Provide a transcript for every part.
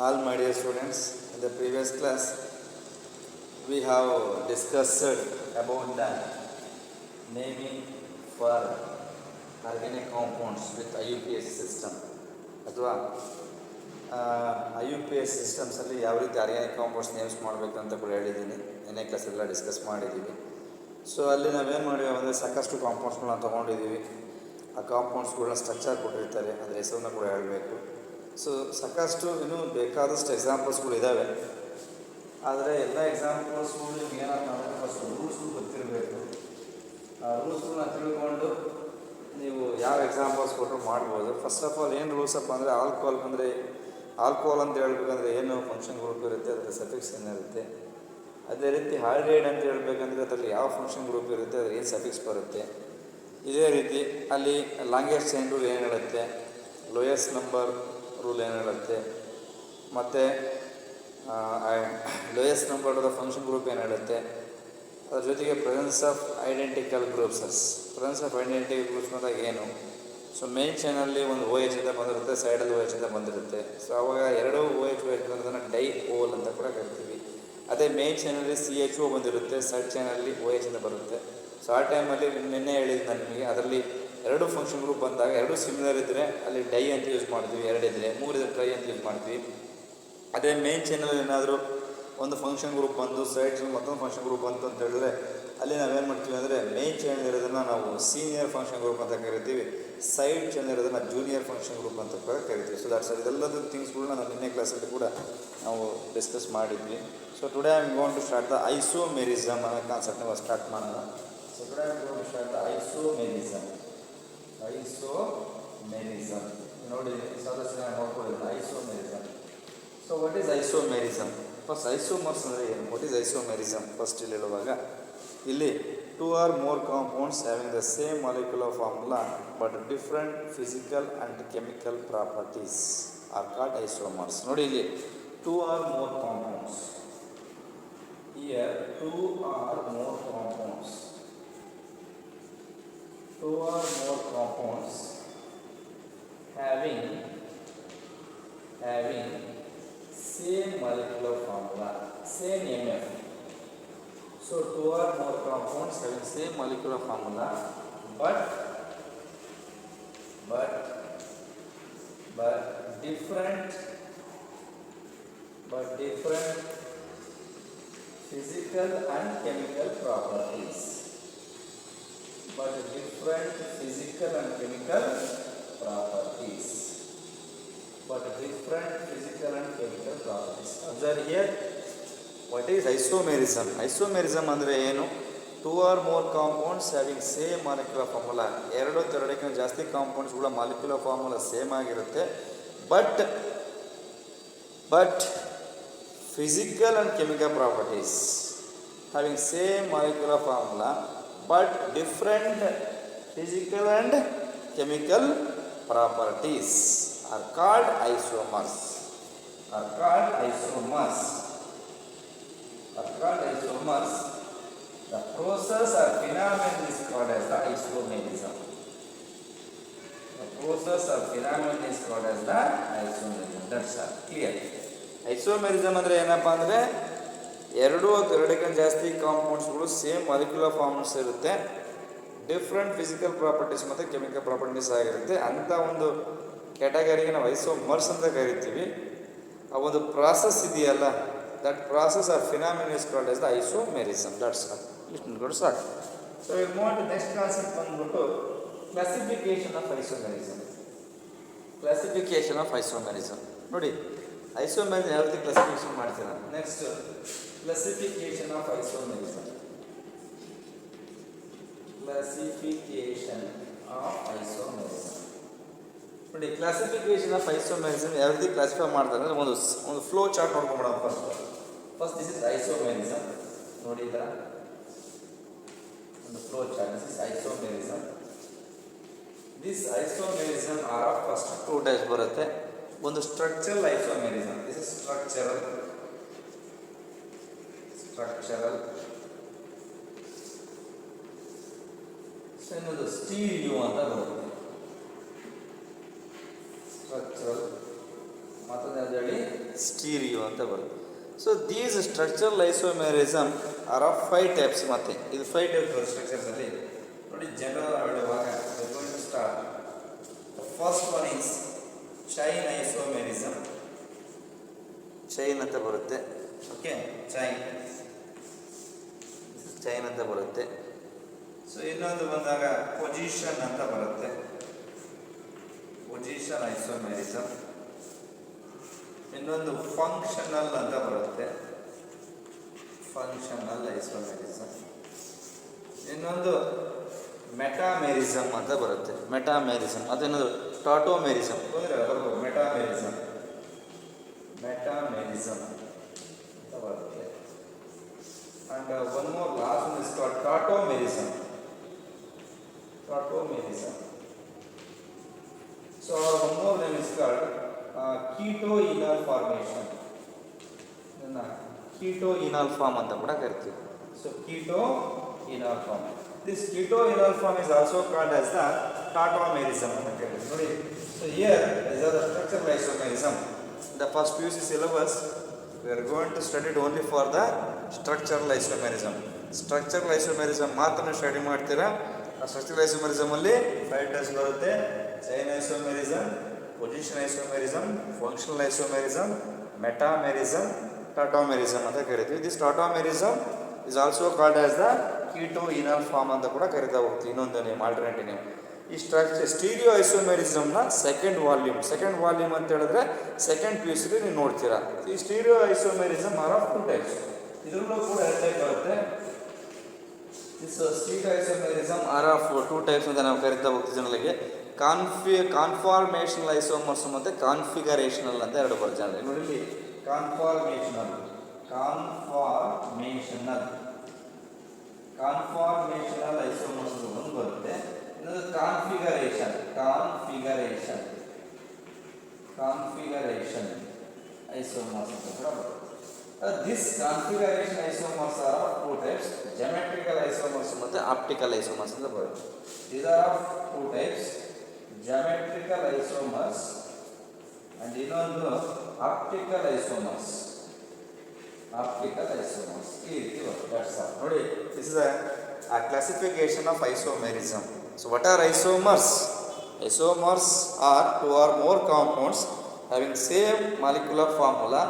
All my dear students, in the previous class we have discussed about the naming for organic compounds with IUPAC system ಅಥವಾ IUPAC ಸಿಸ್ಟಮ್ಸಲ್ಲಿ ಯಾವ ರೀತಿ organic compounds names ಮಾಡಬೇಕು ಅಂತ ಕೂಡ ಹೇಳಿದ್ದೀನಿ. ಎಣ್ಣೆ ಕ್ಲಾಸೆಲ್ಲ ಡಿಸ್ಕಸ್ ಮಾಡಿದ್ದೀವಿ. ಸೊ ಅಲ್ಲಿ ನಾವೇನು ಮಾಡಿವಿ ಅಂದರೆ ಸಾಕಷ್ಟು ಕಾಂಪೌಂಡ್ಸ್ಗಳನ್ನ ತೊಗೊಂಡಿದ್ದೀವಿ. ಆ ಕಾಂಪೌಂಡ್ಸ್ಗಳನ್ನ ಸ್ಟ್ರಕ್ಚರ್ ಕೊಟ್ಟಿರ್ತಾರೆ, ಅದರ ಹೆಸರನ್ನ ಕೂಡ ಹೇಳಬೇಕು. ಸೊ ಸಾಕಷ್ಟು ಇನ್ನೂ ಬೇಕಾದಷ್ಟು ಎಕ್ಸಾಂಪಲ್ಸ್ಗಳು ಇದ್ದಾವೆ. ಆದರೆ ಎಲ್ಲ ಎಕ್ಸಾಂಪಲ್ಸ್ಗಳು ನಿಮ್ಗೆ ಏನಾಗ್ತದೆ ಫಸ್ಟ್ ರೂಲ್ಸ್ಗಳು ಗೊತ್ತಿರಬೇಕು. ಆ ರೂಲ್ಸ್ಗಳನ್ನ ತಿಳ್ಕೊಂಡು ನೀವು ಯಾವ ಎಕ್ಸಾಂಪಲ್ಸ್ ಕೊಟ್ಟರು ಮಾಡ್ಬೋದು. ಫಸ್ಟ್ ಆಫ್ ಆಲ್ ಏನು ರೂಲ್ಸ್ ಅಪ್ಪ ಅಂದರೆ ಆಲ್ಕೋಹಾಲ್ ಅಂತ ಹೇಳ್ಬೇಕಂದ್ರೆ ಏನು ಫಂಕ್ಷನ್ ಗ್ರೂಪ್ ಇರುತ್ತೆ, ಅದರ ಸಫಿಕ್ಸ್ ಏನಿರುತ್ತೆ. ಅದೇ ರೀತಿ ಹಾಲ್ಡೈಡ್ ಅಂತ ಹೇಳ್ಬೇಕಂದ್ರೆ ಅದರಲ್ಲಿ ಯಾವ ಫಂಕ್ಷನ್ ಗ್ರೂಪ್ ಇರುತ್ತೆ, ಅದ್ರ ಏನು ಸಫಿಕ್ಸ್ ಬರುತ್ತೆ. ಇದೇ ರೀತಿ ಅಲ್ಲಿ ಲಾಂಗೆಸ್ಟ್ ಚೈನ್ ರೂಲ್ ಏನು ಹೇಳುತ್ತೆ, ಲೋಯೆಸ್ಟ್ ನಂಬರ್ ರೂಲ್ ಏನು ಹೇಳುತ್ತೆ, ಮತ್ತು lowest number of the function group ಏನು ಹೇಳುತ್ತೆ. ಅದ್ರ ಜೊತೆಗೆ ಪ್ರೆಸೆನ್ಸ್ ಆಫ್ ಐಡೆಂಟಿಕಲ್ ಗ್ರೂಪ್ಸಸ್ ಅಂದಾಗ ಏನು. ಸೊ ಮೇನ್ ಚೈನಲ್ಲಿ ಒಂದು OH ಅಂತ ಬಂದಿರುತ್ತೆ, ಸೈಡಲ್ಲಿ OH ಅಂತ ಬಂದಿರುತ್ತೆ. ಸೊ ಅವಾಗ ಎರಡೂ OH ಬಂದಿರೋದನ್ನು ಡೈ ಓಲ್ ಅಂತ ಕೂಡ ಕರಿತೀವಿ. ಅದೇ ಮೇನ್ ಚೈನಲ್ಲಿ CHO ಬಂದಿರುತ್ತೆ, ಸೈಡ್ ಚೈನಲ್ಲಿ OH ಅಂತ ಬರುತ್ತೆ. ಸೊ ಆ ಟೈಮಲ್ಲಿ ನಿನ್ನೆ ಹೇಳಿದ್ದು ನಾನು ನಿಮಗೆ, ಅದರಲ್ಲಿ ಎರಡು ಫಂಕ್ಷನ್ ಗ್ರೂಪ್ ಬಂದಾಗ ಎರಡು ಸಿಮಿಲರ್ ಇದ್ದರೆ ಅಲ್ಲಿ ಡೈ ಅಂತ ಯೂಸ್ ಮಾಡ್ತೀವಿ, ಎರಡಿದ್ರೆ, ಮೂರಿದ್ರೆ ಟ್ರೈ ಅಂತ ಯೂಸ್ ಮಾಡ್ತೀವಿ. ಅದೇ ಮೇನ್ ಚೈನಲ್ಲಿ ಏನಾದರೂ ಒಂದು ಫಂಕ್ಷನ್ ಗ್ರೂಪ್ ಬಂದು ಸೈಡ್ ಚೈನ್ ಮತ್ತೊಂದು ಫಂಕ್ಷನ್ ಗ್ರೂಪ್ ಬಂತು ಅಂತ ಹೇಳಿದ್ರೆ ಅಲ್ಲಿ ನಾವೇನು ಮಾಡ್ತೀವಿ ಅಂದರೆ ಮೇನ್ ಚೈನ್ ಇರೋದನ್ನು ನಾವು ಸೀನಿಯರ್ ಫಂಕ್ಷನ್ ಗ್ರೂಪ್ ಅಂತ ಕರಿತೀವಿ, ಸೈಡ್ ಚೈನ್ ಇರೋದನ್ನು ಜೂನಿಯರ್ ಫಂಕ್ಷನ್ ಗ್ರೂಪ್ ಅಂತ ಕೂಡ ಕರಿತೀವಿ. ಸೊ ದಟ್ಸ್ ಇದೆಲ್ಲದ ಥಿಂಗ್ಸ್ಗಳನ್ನ ನಾವು ನಿನ್ನೆ ಕ್ಲಾಸಲ್ಲಿ ಕೂಡ ನಾವು ಡಿಸ್ಕಸ್ ಮಾಡಿದ್ವಿ. So today I am going to start the isomerism ಅನ್ನೋ ಕಾನ್ಸೆಪ್ಟ್ನ ಸ್ಟಾರ್ಟ್ ಮಾಡೋಣ. So today I am going to start the isomerism. ನೋಡಿ ಸದಸ್ಯ ನೋಡ್ಕೊಳ್ಳೋದು isomerism. So what is isomerism? First isomers ಅಂದರೆ ಏನು, ವಾಟ್ ಈಸ್ ಐಸೋಮೆರಿಸಮ್ ಫಸ್ಟ್ ಇಲ್ಲಿ ಹೇಳುವಾಗ, ಇಲ್ಲಿ 2 or more compounds having the same molecular formula but different physical and chemical properties are called isomers. ನೋಡಿ ಇಲ್ಲಿ 2 or more compounds. Here 2 or more compounds. 2 or more compounds having same molecular formula, same MF. So 2 or more compounds having same molecular formula but different physical and chemical properties. Observe here, what is isomerism? Isomerism ಅಂದರೆ ಏನು? 2 or more compounds having same molecular formula. ಎರಡಕ್ಕಿಂತ ಜಾಸ್ತಿ ಕಾಂಪೌಂಡ್ಸ್ಗಳ molecular formula same ಆಗಿರುತ್ತೆ, but physical and chemical properties having same molecular formula but different physical and chemical properties are called isomers. The process or phenomenon is called as the isomerism. That's all clear. Isomerism ಅಂದರೆ ಏನಪ್ಪ ಅಂದರೆ ಎರಡಕ್ಕಿಂತ ಜಾಸ್ತಿ ಕಾಂಪೌಂಡ್ಸ್ಗಳು same molecular forms ಇರುತ್ತೆ, different physical properties ಮತ್ತು chemical properties ಆಗಿರುತ್ತೆ. ಅಂಥ ಒಂದು ಕ್ಯಾಟಗರಿಗೆ ನಾವು ಐಸೋಮರ್ಸ್ ಅಂತ ಕರಿತೀವಿ. ಆ ಒಂದು ಪ್ರಾಸೆಸ್ ಇದೆಯಲ್ಲ, that process are phenomenon is called as the isomerism. That's all. ಇಷ್ಟು ನೋಡಿ ಸಾಕು. So will move to next concept ಬಂದ್ಬಿಟ್ಟು ಕ್ಲಾಸಿಫಿಕೇಶನ್ ಆಫ್ ಐಸೋಮೆರಿಸಮ್. ನೋಡಿ ಐಸೋಮೆರಿಸಮ್ ಯಾವ ರೀತಿ ಕ್ಲಾಸಿಫಿಕೇಶನ್ ಮಾಡ್ತೀರಾ. Next classification of isomerism. ನೋಡಿ ಕ್ಲಾಸಿಫಿಕೇಶನ್ ಆಫ್ ಐಸೋಮೆರಿಸಮ್ ಯಾವ ರೀತಿ ಕ್ಲಾಸಿಫೈ ಮಾಡ್ತಾರೆ ಅಂದರೆ ಒಂದು ಫ್ಲೋ ಚಾರ್ಟ್ ನೋಡ್ಕೊಂಡ್ಬಿಡೋಣ. First this is isomerism. ನೋಡಿ ಈ ಥರ ಒಂದು flow chart. This is isomerism. This isomerism are of first 2 types ಬರುತ್ತೆ. ಒಂದು structural isomerism. This is structural. So ಇನ್ನೊಂದು ಸ್ಟೀರಿಯೋ ಅಂತ ಬರುತ್ತೆ. ಸ್ಟ್ರಕ್ಚರಲ್ ಮತ್ತೊಂದು ಹೇಳಿ ಸ್ಟೀರಿಯೋ ಅಂತ ಬರುತ್ತೆ. So these structural isomerism are of 5 types. ಮತ್ತೆ ಇದು 5 ಟೈಪ್ಸ್ ಸ್ಟ್ರಕ್ಚರ್ಸಲ್ಲಿ ನೋಡಿ. ಜನರಲ್ ಹೇಳುವಾಗ start. First one is chain isomerism. Chain ಅಂತ ಬರುತ್ತೆ. ಓಕೆ, ಚೈನ್ ಅಂತ ಬರುತ್ತೆ. ಸೊ ಇನ್ನೊಂದು ಬಂದಾಗ ಪೊಸಿಷನ್ ಅಂತ ಬರುತ್ತೆ. Position isomerism. ಇನ್ನೊಂದು ಫಂಕ್ಷನಲ್ ಅಂತ ಬರುತ್ತೆ. Functional isomerism. ಇನ್ನೊಂದು ಮೆಟಾಮೆರಿಸಮ್ ಅಂತ ಬರುತ್ತೆ. ಮೆಟಾಮೆರಿಸಮ್. ಅದೇನದು ಟಾಟೋಮೆರಿಸಮ್. ಮೆಟಾಮೆರಿಸಮ್. ಮೆಟಾಮೆರಿಸಮ್ ಅಂತ ಬರುತ್ತೆ. And one more last one is called tautomerism. Tautomerism. So one more name is called keto enol formation. Keto enol form ಅಂತ ಕೂಡ ಕರಿತೀವಿ. So keto enol form. This keto enol form is also called as the tautomerism ಅಂತ ಕರೀತೀವಿ. ನೋಡಿ, so here is the structural isomerism. The first PUC syllabus we are going to study it only for the structural isomerism. Structural isomerism ಮಾತ್ರ study ಮಾಡ್ತೀರಾ. ಆ structural isomerism ಅಲ್ಲಿ 5 types ಬರುತ್ತೆ. Chain isomerism, position isomerism, functional isomerism, metamerism, tautomerism ಅಂತ ಕರಿತೀವಿ. This tautomerism is also called as the keto enol form ಅಂತ ಕೂಡ ಕರಿತಾ ಹೋಗ್ತೀವಿ. ಇನ್ನೊಂದು ನೇಮ್, ಆಲ್ಟರ್ನೇಟಿವ್ ನೇಮ್. ಈ ಸ್ಟೀರಿಯೋ ಐಸೋಮೆರಿಸಮ್ನ ಸೆಕೆಂಡ್ ವಾಲ್ಯೂಮ್ ಅಂತ ಹೇಳಿದ್ರೆ ಸೆಕೆಂಡ್ PUC ನೀವು ನೋಡ್ತೀರಾ. ಈ stereo isomerism are of 2 types. ಇದರಲ್ಲೂ ಕೂಡ 2 ಟೈಪ್ ಬರುತ್ತೆ. This stereo isomerism are of 2 types ಅಂತ ನಾವು ಕರಿತಾ ಹೋಗ್ತೀವಿ ಜನರಿಗೆ. ಕಾನ್ಫಾರ್ಮೇಷನಲ್ ಐಸೋಮರ್ಸ್ ಮತ್ತು ಕಾನ್ಫಿಗರೇಷನಲ್ ಅಂತ 2 ಬರುತ್ತೆ ಜನರಿಗೆ. ನೋಡಿ ಇಲ್ಲಿ ಕಾನ್ಫಾರ್ಮೇಷನಲ್ ಐಸೋಮರ್ಸ್ ಒಂದು ಬರುತ್ತೆ. ಇನ್ನೊಂದು ಕಾನ್ಫಿಗರೇಷನ್ ಐಸೋಮರ್ಸ್ ಅಂತ ಕೂಡ ಬರುತ್ತೆ. This configuration isomers are of 2 types. Geometrical isomers ಮತ್ತು ಆಪ್ಟಿಕಲ್ ಐಸೋಮರ್ಸ್ ಅಂತ ಬರುತ್ತೆ. These are of 2 types, geometrical isomers and ಇನ್ನೊಂದು optical isomers. ಈ ರೀತಿ ಬರುತ್ತೆ. ನೋಡಿ, this is a classification of isomerism. So what are isomers? Isomers are 2 or more compounds having same molecular formula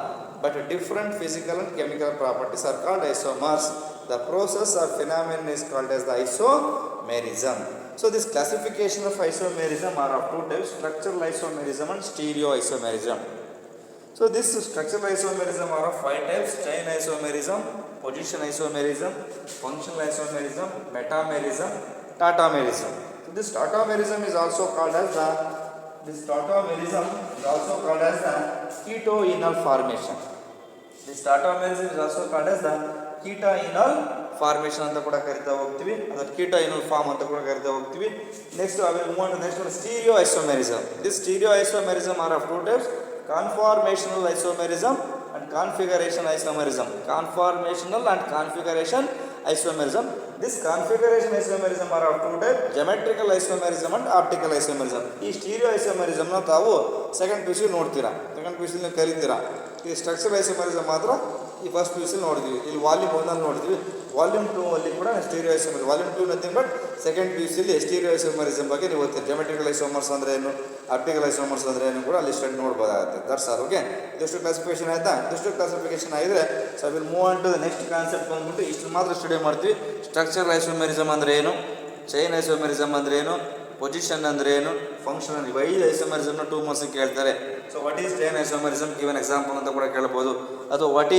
but different physical and chemical properties are called isomers. The process or phenomenon is called as the isomerism. So this classification of isomerism are of 2 types, structural isomerism and stereo isomerism. So this structural isomerism are of 5 types: chain isomerism, position isomerism, functional isomerism, metamerism, tautomerism. So this tautomerism is also called as the ketoenal formation. This tautomerism is also called as the ketoenal formation ಅಂತ ಕೂಡ ಕರಿತಾ ಹೋಗ್ತೀವಿ. ಅದಕ್ಕೆ ಕೀಟೋಇನಲ್ form ಅಂತ ಕೂಡ ಕರಿತಾ ಹೋಗ್ತೀವಿ. Next next stereo isomerism. This stereo isomerism are of 2 types: conformational isomerism and configuration isomerism. This configuration isomerism are of 2 types: geometrical isomerism and optical isomerism. ಈ ಸ್ಟೀರಿಯೋ ಐಸೋಮೆರಿಸಮ್ನ ತಾವು ಸೆಕೆಂಡ್ PUC ನೋಡ್ತೀರಾ, ಸೆಕೆಂಡ್ PUC ಕಲಿತೀರಾ. ಈ structural isomerism ಮಾತ್ರ ಈ first PUC ನೋಡಿದ್ವಿ. ಇಲ್ಲಿ volume 1 ನೋಡಿದ್ವಿ. Volume 2 ಅಲ್ಲಿ ಕೂಡ stereo isomer. Volume 2 nothing but second PUC stereo isomerism ಬಗ್ಗೆ ನೀವು ಓದ್ತೀರಿ. ಜಾಮೆಟ್ರಿಕಲ್ ಐಸೋಮರ್ಸ್ ಅಂದರೆ ಏನು, ಆಪ್ಟಿಕಲ್ ಐಸೋಮರ್ಸ್ ಅಂದರೆ ಏನು ಕೂಡ ಅಲ್ಲಿ ಸ್ಟಡಿ ನೋಡ್ಬೋದಾಗುತ್ತೆ. That's all. ಓಕೆ, ಇದಷ್ಟು ಕ್ಲಾಸಿಫಿಕೇಶನ್ ಆಯಿತಾ? ಇದಷ್ಟು ಕ್ಲಾಸಿಫಿಕೇಶನ್ ಆಗಿದ್ರೆ so will move on to the next concept ಬಂದ್ಬಿಟ್ಟು ಇಷ್ಟು ಮಾತ್ರ ಸ್ಟಡಿ ಮಾಡ್ತೀವಿ. ಸ್ಟ್ರಕ್ಚರಲ್ ಐಸೋಮೆರಿಸಮ್ ಅಂದರೆ ಏನು, ಚೈನ್ ಐಸೋಮೆರಿಸಮ್ ಅಂದರೆ ಏನು, ಪೊಸಿಷನ್ ಅಂದರೆ ಏನು, ಫಂಕ್ಷನ್. 5 ಐಸೋಮೆರಿಸಮ್ನ 2 ಮಾರ್ಕ್ಸ್ ಕೇಳ್ತಾರೆ. So what is chain isomerism, given example ಅಂತ ಕೂಡ ಕೇಳ್ಬೋದು. ಅಥವಾ ವಾಟ್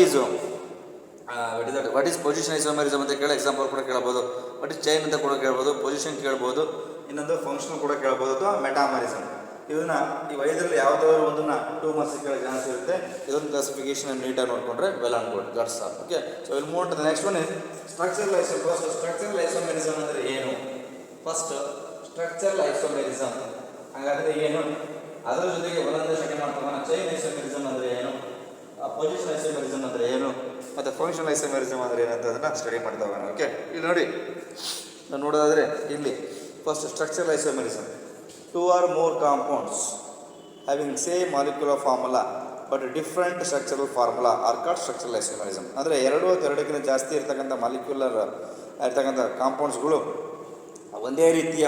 ಈಸ್ ಪೊಸಿಷನ್ ಐಸೋಮೆರಿಸಮ್ ಅಂತ ಕೇಳಿ ಎಕ್ಸಾಂಪಲ್ ಕೂಡ ಕೇಳ್ಬೋದು. ವಾಟ್ ಈಸ್ ಚೈನ್ ಅಂತ ಕೂಡ ಕೇಳ್ಬೋದು, ಪೊಸಿಷನ್ ಕೇಳ್ಬೋದು, ಇನ್ನೊಂದು ಫಂಕ್ಷನ್ ಕೂಡ ಕೇಳ್ಬೋದು, ಅಥವಾ ಮೆಟಾಮರಿಸಮ್. ಇದನ್ನ ಈ 5ರಲ್ಲಿ ಯಾವುದಾದ್ರು ಒಂದನ್ನ 2 ಮಾರ್ಕ್ಸ್ ಕೇಳೋ ಚಾನ್ಸ್ ಇರುತ್ತೆ. ಇದೊಂದು ಕ್ಲಾಸಿಫಿಕೇಶನ್ ನೀಟಾಗಿ ನೋಡಿಕೊಂಡ್ರೆ well and good. That's all. Okay, so will move to the next one is structural isomerism. Structural isomerism ಅಂದರೆ ಏನು? ಫಸ್ಟ್ ಸ್ಟ್ರಕ್ಚರಲ್ ಐಸೋಮೆರಿಸಮ್ ಹಾಗಾದರೆ ಏನು, ಅದರ ಜೊತೆಗೆ ಒಂದೊಂದೇ ಸೆಕೆಂಡ್ ಮಾಡ್ತಾನೆ. ಚೈನ್ ಐಸೋಮೆರಿಸಮ್ ಅಂದರೆ ಏನು, ಪೊಸಿಷನ್ ಐಸೋಮೆರಿಸಮ್ ಅಂದರೆ ಏನು, ಮತ್ತು ಫಂಕ್ಷನಲ್ ಐಸೋಮೆರಿಸಮ್ ಅಂದರೆ ಏನು ಅಂತ ಅದನ್ನು ಸ್ಟಡಿ ಮಾಡ್ತಾ ಹೋಗೋಣ. ಓಕೆ, ಇಲ್ಲಿ ನೋಡಿ, ನಾವು ನೋಡೋದಾದರೆ ಇಲ್ಲಿ first structural isomerism. 2 or more compounds having same molecular formula but different structural formula R called structural isomerism. ಅಂದರೆ ಎರಡು ಅಥವಾ ಎರಡಕ್ಕಿಂತ ಜಾಸ್ತಿ ಇರ್ತಕ್ಕಂಥ ಮಾಲಿಕ್ಯುಲರ್ ಇರ್ತಕ್ಕಂಥ ಕಾಂಪೌಂಡ್ಸ್ಗಳು ಒಂದೇ ರೀತಿಯ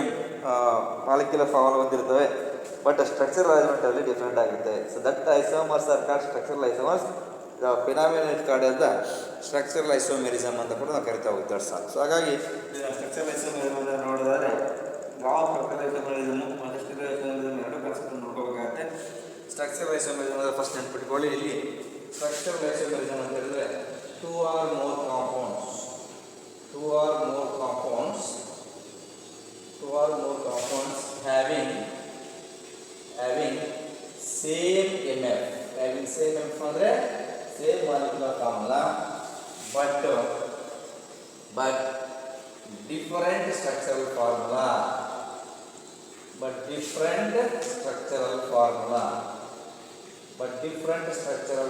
ಮಾಲಿಕ್ಯುಲರ್ ಫಾರ್ಮುಲಾ ಹೊಂದಿರ್ತವೆ, ಬಟ್ ಸ್ಟ್ರಕ್ಚರಲ್ ಅರೇಂಜ್ಮೆಂಟಲ್ಲಿ ಡಿಫ್ರೆಂಟ್ ಆಗುತ್ತೆ. So that isomers are called structural isomers. Phenomenal is called as the structural isomerism ಅಂತ ಕೂಡ ನಾವು ಕರಿತಾ ಹೋಗ್ತೀವಿ ಸರ್. ಸೊ ಹಾಗಾಗಿ ಸ್ಟ್ರಕ್ಚರಲ್ ಐಸೋಮೆರಿಸಮ್ ನೋಡಿದ್ರೆ ಯಾವ ಪ್ರಕಾರ ಐಸೋಮೆರಿಸಮ್ ಮತ್ತು ಸ್ಟ್ರಕ್ಚರಲ್ ಐಸೋಮೆರಿಸಮ್ ಎರಡು ಕಾನ್ಸೆಪ್ಟ್ ನೋಡ್ಕೋಬೇಕಾಗುತ್ತೆ. ಸ್ಟ್ರಕ್ಚರಲ್ ಐಸೋಮೆರಿಸಮ್ ಅಂದರೆ ಫಸ್ಟ್ ನೆನ್ಪಿಟ್ಕೊಳ್ಳಿ, ಇಲ್ಲಿ ಸ್ಟ್ರಕ್ಚರಲ್ ಐಸೋಮೆರಿಸಮ್ ಅಂತ ಹೇಳಿದ್ರೆ two or more compounds having same MF, ಅಂದರೆ same molecular formula but different structural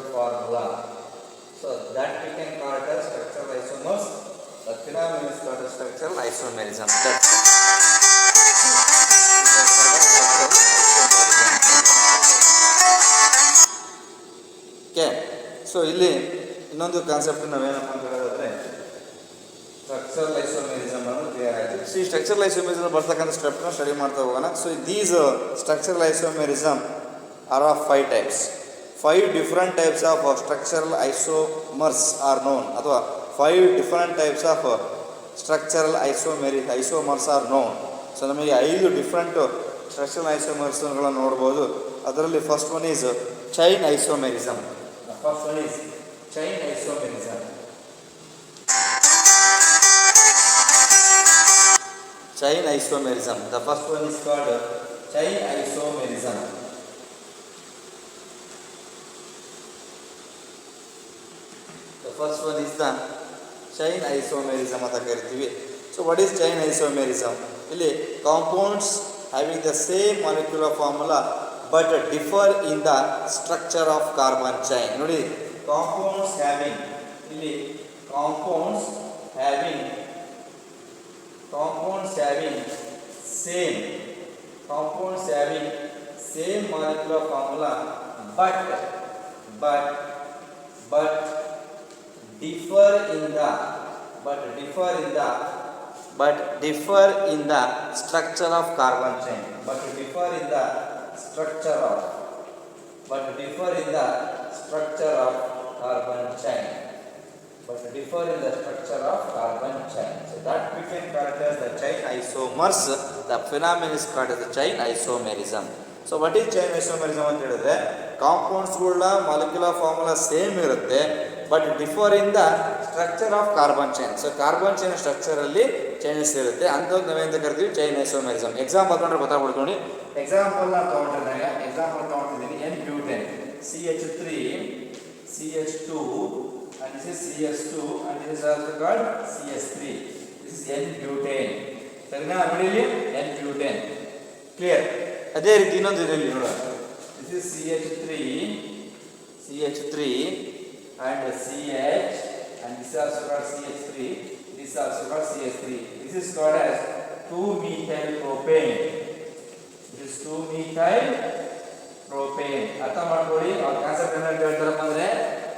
formula, so that we can call it as structural isomers. The phenomenon is called as structural isomerism. Okay, so ಇಲ್ಲಿ ಇನ್ನೊಂದು concept ನಾವೇನಪ್ಪ ಅಂತ ಹೇಳಿದ್ರೆ structural isomerism ಅನ್ನೋದು clear ಆಯಿತು. So ಈ structural isomerism ಬರ್ತಕ್ಕಂಥ ಸ್ಟೆಪ್ನ ಸ್ಟಡಿ ಮಾಡ್ತಾ ಹೋಗೋಣ. So these structural isomerism are of 5 types. 5 different types of structural isomers are known, ಅಥವಾ 5 different types of structural isomers are known. So ನಮಗೆ 5 ಡಿಫ್ರೆಂಟ್ ಸ್ಟ್ರಕ್ಚರಲ್ ಐಸೋಮರ್ಸ್ಗಳನ್ನು ನೋಡ್ಬೋದು. ಅದರಲ್ಲಿ first one is chain isomerism. Chain isomerism. The first one is called chain isomerism. The first one is the chain isomerism ಅಂತ ಕರಿತೀವಿ. So what is chain isomerism? ಇಲ್ಲಿ compounds having the same molecular formula but differ in the structure of carbon chain. ನೋಡಿ, compounds having same molecular formula but differ in the structure of carbon chain. Differ in the structure of carbon chain. So that we can call it as the chain isomers. The phenomenon is called as the chain isomerism. So what is chain isomerism ಅಂತ ಹೇಳಿದ್ರೆ ಕಾಂಪೌಂಡ್ಸ್ಗಳ molecular formula same ಇರುತ್ತೆ, but differ in the structure of carbon chain. So carbon chain ಸ್ಟ್ರಕ್ಚರಲ್ಲಿ changes ಇರುತ್ತೆ, ಅಂಥದ್ದು ನಾವೇಂತ ಕರಿತೀವಿ chain isomerism. Example ತೊಗೊಂಡ್ರೆ ಗೊತ್ತಾಗ್ಬಿಡ್ಕೊಂಡು, ಎಕ್ಸಾಂಪಲ್ ತೊಗೊಂಡಿದ್ದೀನಿ n butane CH3 CH2 and this is CS2 and this is also called CS3. This is N-butane. ಸರಿನಾ? ನೋಡಿ ಇಲ್ಲಿ N-butane. ಕ್ಲಿಯರ್? ಅದೇ ರೀತಿ ಇನ್ನೊಂದು ಇದರಲ್ಲಿ ನೋಡೋಣ. This is CH3 and CH and this is also called CH3. This is also called CH3. This is called as 2-methyl propane. This is 2-methyl propane. ಅರ್ಥ ಮಾಡ್ಕೊಳ್ಳಿ. ಅವ್ರ ಕಾನ್ಸೆಪ್ಟ್ ಏನು ಹೇಳ್ತಾರಪ್ಪ ಅಂದರೆ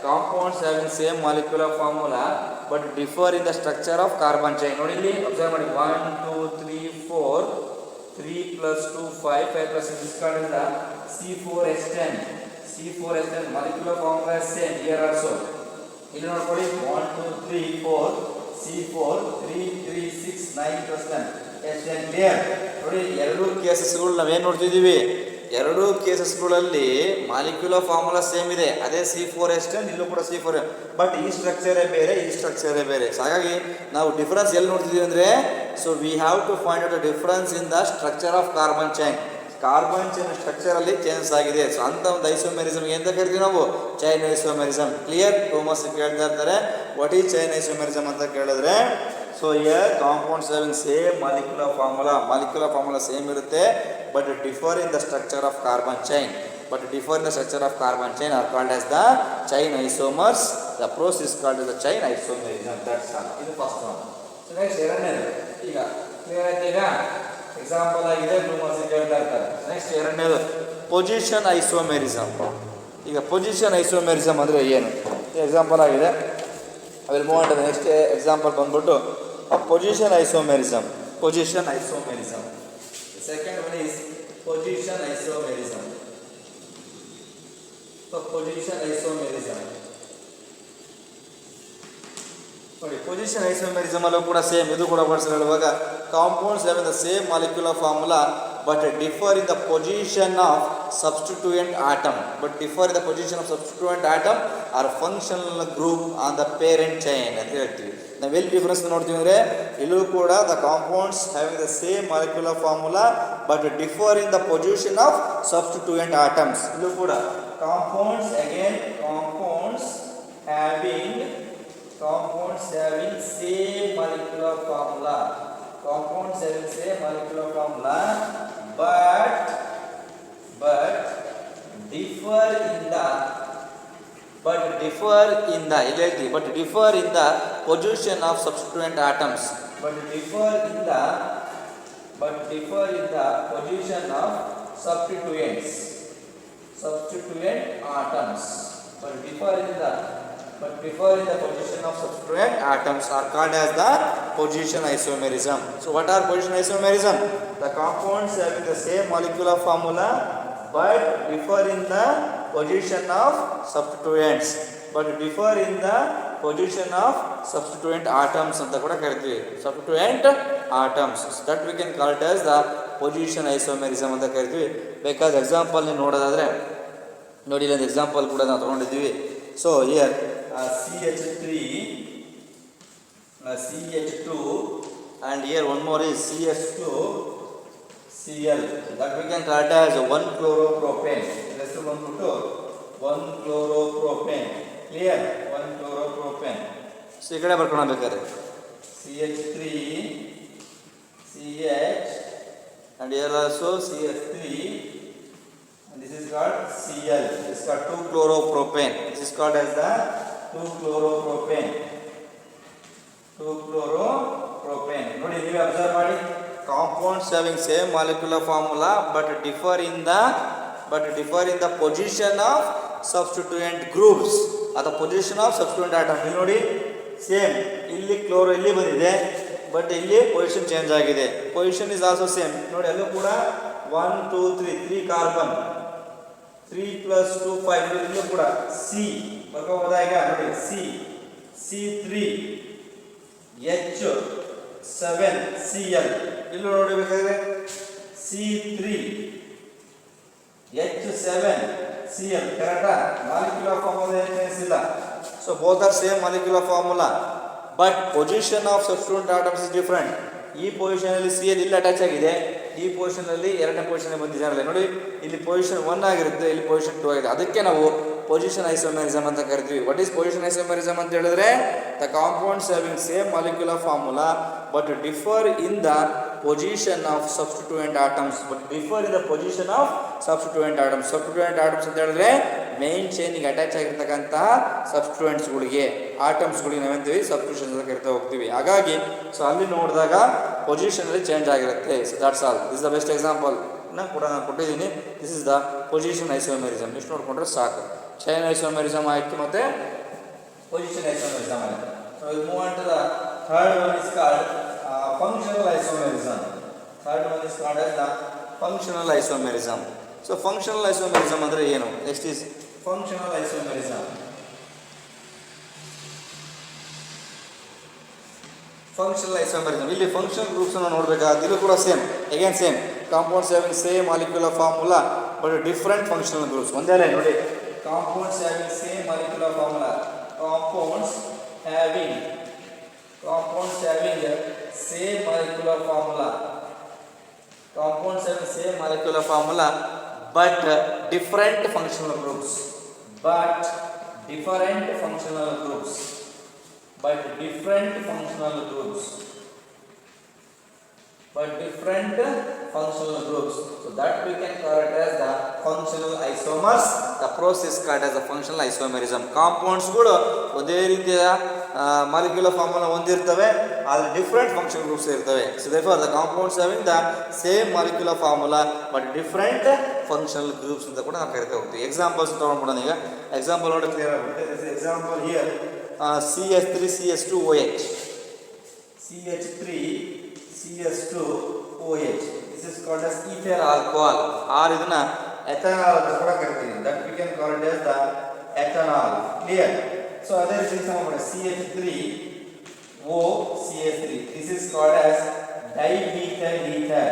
compounds having same molecular formula but differ in the structure of carbon chain. ನೋಡಿ ಇಲ್ಲಿ observe ಮಾಡಿ, 1 2 3 4 3 plus 2 5 5 plus this called as the C4H10 molecular formula is same here also. ಇಲ್ಲಿ ನೋಡ್ಕೊಳ್ಳಿ 1 2 3 4 C4 3 3 6 9 plus 10 H10. ಕ್ಲಿಯರ್? ನೋಡಿ ಎರಡು ಕೇಸಸ್ಗಳು ನಾವೇನು ನೋಡ್ತಿದ್ದೀವಿ, ಎರಡೂ ಕೇಸಸ್ಗಳಲ್ಲಿ molecular formula same ಇದೆ, ಅದೇ C4H10, ಇಲ್ಲೂ ಕೂಡ C4, ಬಟ್ ಈ ಸ್ಟ್ರಕ್ಚರೇ ಬೇರೆ, ಈ ಸ್ಟ್ರಕ್ಚರೇ ಬೇರೆ. ಸೊ ಹಾಗಾಗಿ ನಾವು ಡಿಫ್ರೆನ್ಸ್ ಎಲ್ಲಿ ನೋಡ್ತಿದ್ದೀವಿ ಅಂದರೆ, so we have to find out the difference in the structure of carbon chain. Carbon chain ಸ್ಟ್ರಕ್ಚರಲ್ಲಿ ಚೇಂಜಸ್ ಆಗಿದೆ. ಸೊ ಅಂಥ ಒಂದು ಐಸೋಮೆರಿಸಮ್ಗೆ ಎಂತ ಕರಿತೀವಿ ನಾವು, ಚೈನ್ ಐಸೋಮೆರಿಸಮ್. ಕ್ಲಿಯರ್? ಟೋಮಸ್ ಕೇಳ್ತಾ ಇರ್ತಾರೆ ವಾಟ್ ಈಸ್ ಚೈನ್ ಐಸೋಮೆರಿಸಮ್ ಅಂತ ಕೇಳಿದ್ರೆ, so here compounds having same molecular formula same ಇರುತ್ತೆ, but differ in the structure of carbon chain are called as the chain isomers. The process is called as the chain isomerism. That's all. ಇದು first one. So next ಎರಡನೇದು, ಈಗ clear ಆಯ್ತು. ಈಗ example ಆಗಿದೆ, two marks ಕೇಳ್ತಾ ಇರ್ತಾರೆ. Next ಎರಡನೇದು position isomerism. ಈಗ ಪೊಸಿಷನ್ ಐಸೋಮೆರಿಸಮ್ ಅಂದರೆ ಏನು ಎಕ್ಸಾಂಪಲ್ ಆಗಿದೆ. I will move on to the next example ಬಂದ್ಬಿಟ್ಟು position isomerism. Position isomerism. Second one is position isomerism. Position isomerism ನೋಡಿ, ಪೊಸಿಷನ್ ಐಸೋಮೆರಿಸಮ್ ಅಲ್ಲೂ ಕೂಡ ಸೇಮ್, ಇದು ಕೂಡ ವರ್ಡ್ಸ್ ಹೇಳುವಾಗ compounds have the same molecular formula but differ in the position of substituent atom, or functional group on the parent chain ಅಂತ ಹೇಳ್ತೀವಿ. ನಾವೆಲ್ಲಿ difference ನೋಡ್ತೀವಿ ಅಂದರೆ ಇಲ್ಲೂ ಕೂಡ the compounds having the same molecular formula but differ in the position of substituent atoms. ಇಲ್ಲೂ ಕೂಡ compounds having same molecular formula. Compounds having same molecular formula but differ in the position of substituent atoms. But differ in the position of substituent atoms. But differ in the position of substituent atoms are called as the position isomerism. So what are position isomerism? The compounds having the same molecular formula but differ in the position of substituents. Substituent atoms ಅಂತ ಕೂಡ ಕರಿತೀವಿ. substituent atoms, that we can call it as the position isomerism ಅಂತ ಕರಿತೀವಿ. ಬೇಕಾದ example ನೀವು ನೋಡೋದಾದ್ರೆ ನೋಡಿ, ಇಲ್ಲೊಂದು ಎಕ್ಸಾಂಪಲ್ ಕೂಡ ನಾವು ತಗೊಂಡಿದ್ದೀವಿ. So here CH2 and here one more is CH2Cl, that we can call it as 1-chloropropane. This is 1-chloropropane. Clear? 1-chloropropane. So ಈ ಕಡೆ ಬರ್ಕೊಳ್ಬೇಕಾದ್ರೆ CH3CH and here also CH3 and this is called Cl. This is called 2-chloropropane. This is called as the 2-chloropropane. ನೋಡಿ, ನೀವೇ observe ಮಾಡಿ, compounds having same molecular formula but differ in the position of substituent groups ಅಥವಾ position of substituent atom. ಇಲ್ಲಿ ನೋಡಿ, same, ಇಲ್ಲಿ chloro ಇಲ್ಲಿ ಬಂದಿದೆ but ಇಲ್ಲಿ ಪೊಸಿಷನ್ ಚೇಂಜ್ ಆಗಿದೆ. Position is also same. ನೋಡಿ, ಅಲ್ಲೂ ಕೂಡ 1 2 3 ಕಾರ್ಬನ್, 3 + 2 5. ಇಲ್ಲೂ ಕೂಡ ಸಿ ಬರ್ಕೋಬೋದಾಗ ನೋಡಿ, C3 H7Cl. ಇಲ್ಲೂ ನೋಡಬೇಕಾದ್ರೆ C3 H7Cl. ಕರೆಕ್ಟಾ? ಮಾಲಿಕ್ಯುಲರ್ ಫಾರ್ಮುಲಾ ಏನು ಇಲ್ಲ. So both are same molecular formula but position of substituent atoms is different. ಈ ಪೊಸಿಷನಲ್ಲಿ Cl ಇಲ್ಲಿ ಅಟ್ಯಾಚ್ ಆಗಿದೆ, ಈ ಪೊಸಿಷನಲ್ಲಿ ಎರಡನೇ ಪೊಸಿಷನ್ ಬಂದಿದ್ದಾರಲ್ಲ ನೋಡಿ, ಇಲ್ಲಿ ಪೊಸಿಷನ್ 1 ಆಗಿರುತ್ತೆ, ಇಲ್ಲಿ ಪೊಸಿಷನ್ 2 ಆಗಿದೆ. ಅದಕ್ಕೆ ನಾವು ಪೊಸಿಷನ್ ಐಸೋಮೆರಿಸಮ್ ಅಂತ ಕರಿತೀವಿ. ವಾಟ್ ಈಸ್ ಪೊಸಿಷನ್ ಐಸೋಮೆರಿಸಮ್ ಅಂತ ಹೇಳಿದ್ರೆ the compounds having same molecular formula but differ in the position of substituent atoms. Substituent atoms ಅಂತ ಹೇಳಿದ್ರೆ ಮೇನ್ ಚೈನಿಗೆ ಅಟ್ಯಾಚ್ ಆಗಿರ್ತಕ್ಕಂತಹ ಸಬ್ಸ್ಟಿಟ್ಯೂಯೆಂಟ್ಸ್ಗಳಿಗೆ, ಆಟಮ್ಸ್ಗಳಿಗೆ ನಾವೇಂತೀವಿ ಸಬ್ಸ್ಟಿಟ್ಯೂಷನ್ಸ್ ಅಂತ ಕರಿತಾ ಹೋಗ್ತೀವಿ. ಹಾಗಾಗಿ ಸೊ ಅಲ್ಲಿ ನೋಡಿದಾಗ ಪೊಸಿಷನಲ್ಲಿ ಚೇಂಜ್ ಆಗಿರುತ್ತೆ. So that's all. This the best example ಕೂಡ ನಾನು ಕೊಟ್ಟಿದ್ದೀನಿ. This is the position isomerism. ಇಷ್ಟು ನೋಡ್ಕೊಂಡ್ರೆ ಸಾಕು. ಚೈನ್ ಐಸೋಮೆರಿಸಮ್ ಆಯಿತು ಮತ್ತು ಪೊಸಿಷನ್ ಐಸೋಮೆರಿಸಮ್ ಆಯಿತು. So will move on to the third one is called functional isomerism. Functional isomerism. So functional isomerism ಅಂದರೆ ಏನು? Next is functional isomerism. ಇಲ್ಲಿ ಫಂಕ್ಷನಲ್ ಗ್ರೂಪ್ಸ್ ಅನ್ನು ನೋಡಬೇಕಾದ್ರೆ ಇದು ಕೂಡ same, again same, compounds having same molecular formula but different functional groups. ಒಂದೇ line ನೋಡಿ, compounds having same molecular formula, compounds having same molecular formula but different functional groups. functional groups. So that we can call it as the functional isomers. The process called as the functional isomerism. Compounds ಕೂಡ ಒಂದೇ ರೀತಿಯ molecular formula ಹೊಂದಿರ್ತವೆ, ಆದರೆ different function groups ಇರ್ತವೆ. So therefore the compounds having the same molecular formula but different functional groups ಅಂತ ಕೂಡ ನಾವು ಕರಿತಾ ಹೋಗ್ತೀವಿ. ಎಕ್ಸಾಂಪಲ್ಸ್ ತಗೊಂಡ್ಬಿಡೋಣ. ಈಗ ಎಕ್ಸಾಂಪಲ್ ನೋಡಿ ಕ್ಲಿಯರ್ ಆಗುತ್ತೆ. This example here CH3CH2OH, CH3CH2OH. This is called as ethyl alcohol, or ಇದನ್ನ ethanol ಅಂತ ಕೂಡ ಕರಿತೀವಿ. That we can call it as the ethanol. Clear? So ಅದೇ ರೀತಿ ಮಾಡಿ CH3OCH3. This is called as dimethyl ether.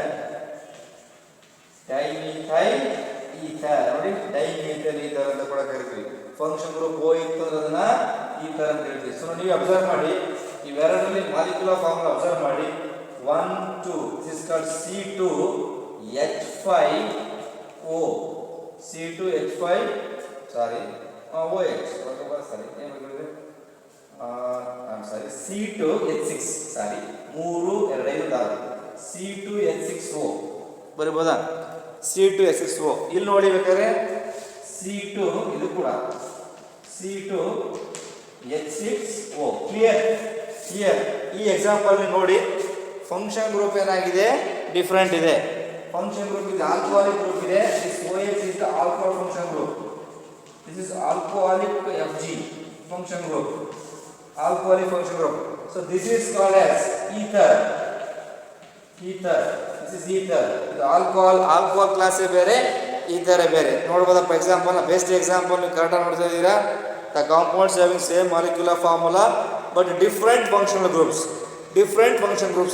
ನೋಡಿ dimethyl ether ಅಂತ ಕೂಡ ಕರಿತೀವಿ. ಫಂಕ್ಷನ್ ಗ್ರೂಪ್ O ಇತ್ತು ಅಂದ್ರೆ ಅದನ್ನ ಈಥರ್ ಅಂತ ಹೇಳ್ತೀವಿ. ಸೊ ನೀವು ಅಬ್ಸರ್ವ್ ಮಾಡಿ, ಇವೆರಡರಲ್ಲಿ ಮಾಲಿಕ್ಯುಲರ್ ಫಾರ್ಮುಲಾ ಅಬ್ಸರ್ವ್ ಮಾಡಿ. 1 2 this is called C2H5O, C2H5 sorry OH sorry ಏನು ಹೇಳಿದ್ರೆ C2H6 ಸಾರಿ 3 2 5 C2H6O ಬರಬಹುದಾ? C2H6O ಇಲ್ಲಿ ನೋಡಿ ಬೇಕಾದ್ರೆ C2 ಇದು ಕೂಡ C2H6O. ಕ್ಲಿಯರ್? ಹಿಯರ್ ಈ ಎಕ್ಸಾಂಪಲ್ ನೋಡಿ ಫಂಕ್ಷನ್ ಗ್ರೂಪ್ ಏನಾಗಿದೆ, ಡಿಫರೆಂಟ್ ಇದೆ. ಫಂಕ್ಷನ್ ಗ್ರೂಪ್ ಇದೆ ಆಲ್ಕೋಹಾಲಿಕ್ ಗ್ರೂಪ್ ಇದೆ. This OH is the alcohol function group. This is alcoholic Fg function group, alcoholic function group. So this is called as ether. This is ether. ಇದು alcohol class ಬೇರೆ, ether ಬೇರೆ. ನೋಡಬಹುದಪ್ಪ example, best example ನೀವು ಕರೆಕ್ಟಾಗಿ ನೋಡ್ತಾ ಇದ್ದೀರಾ. The compounds having same molecular formula but different functional groups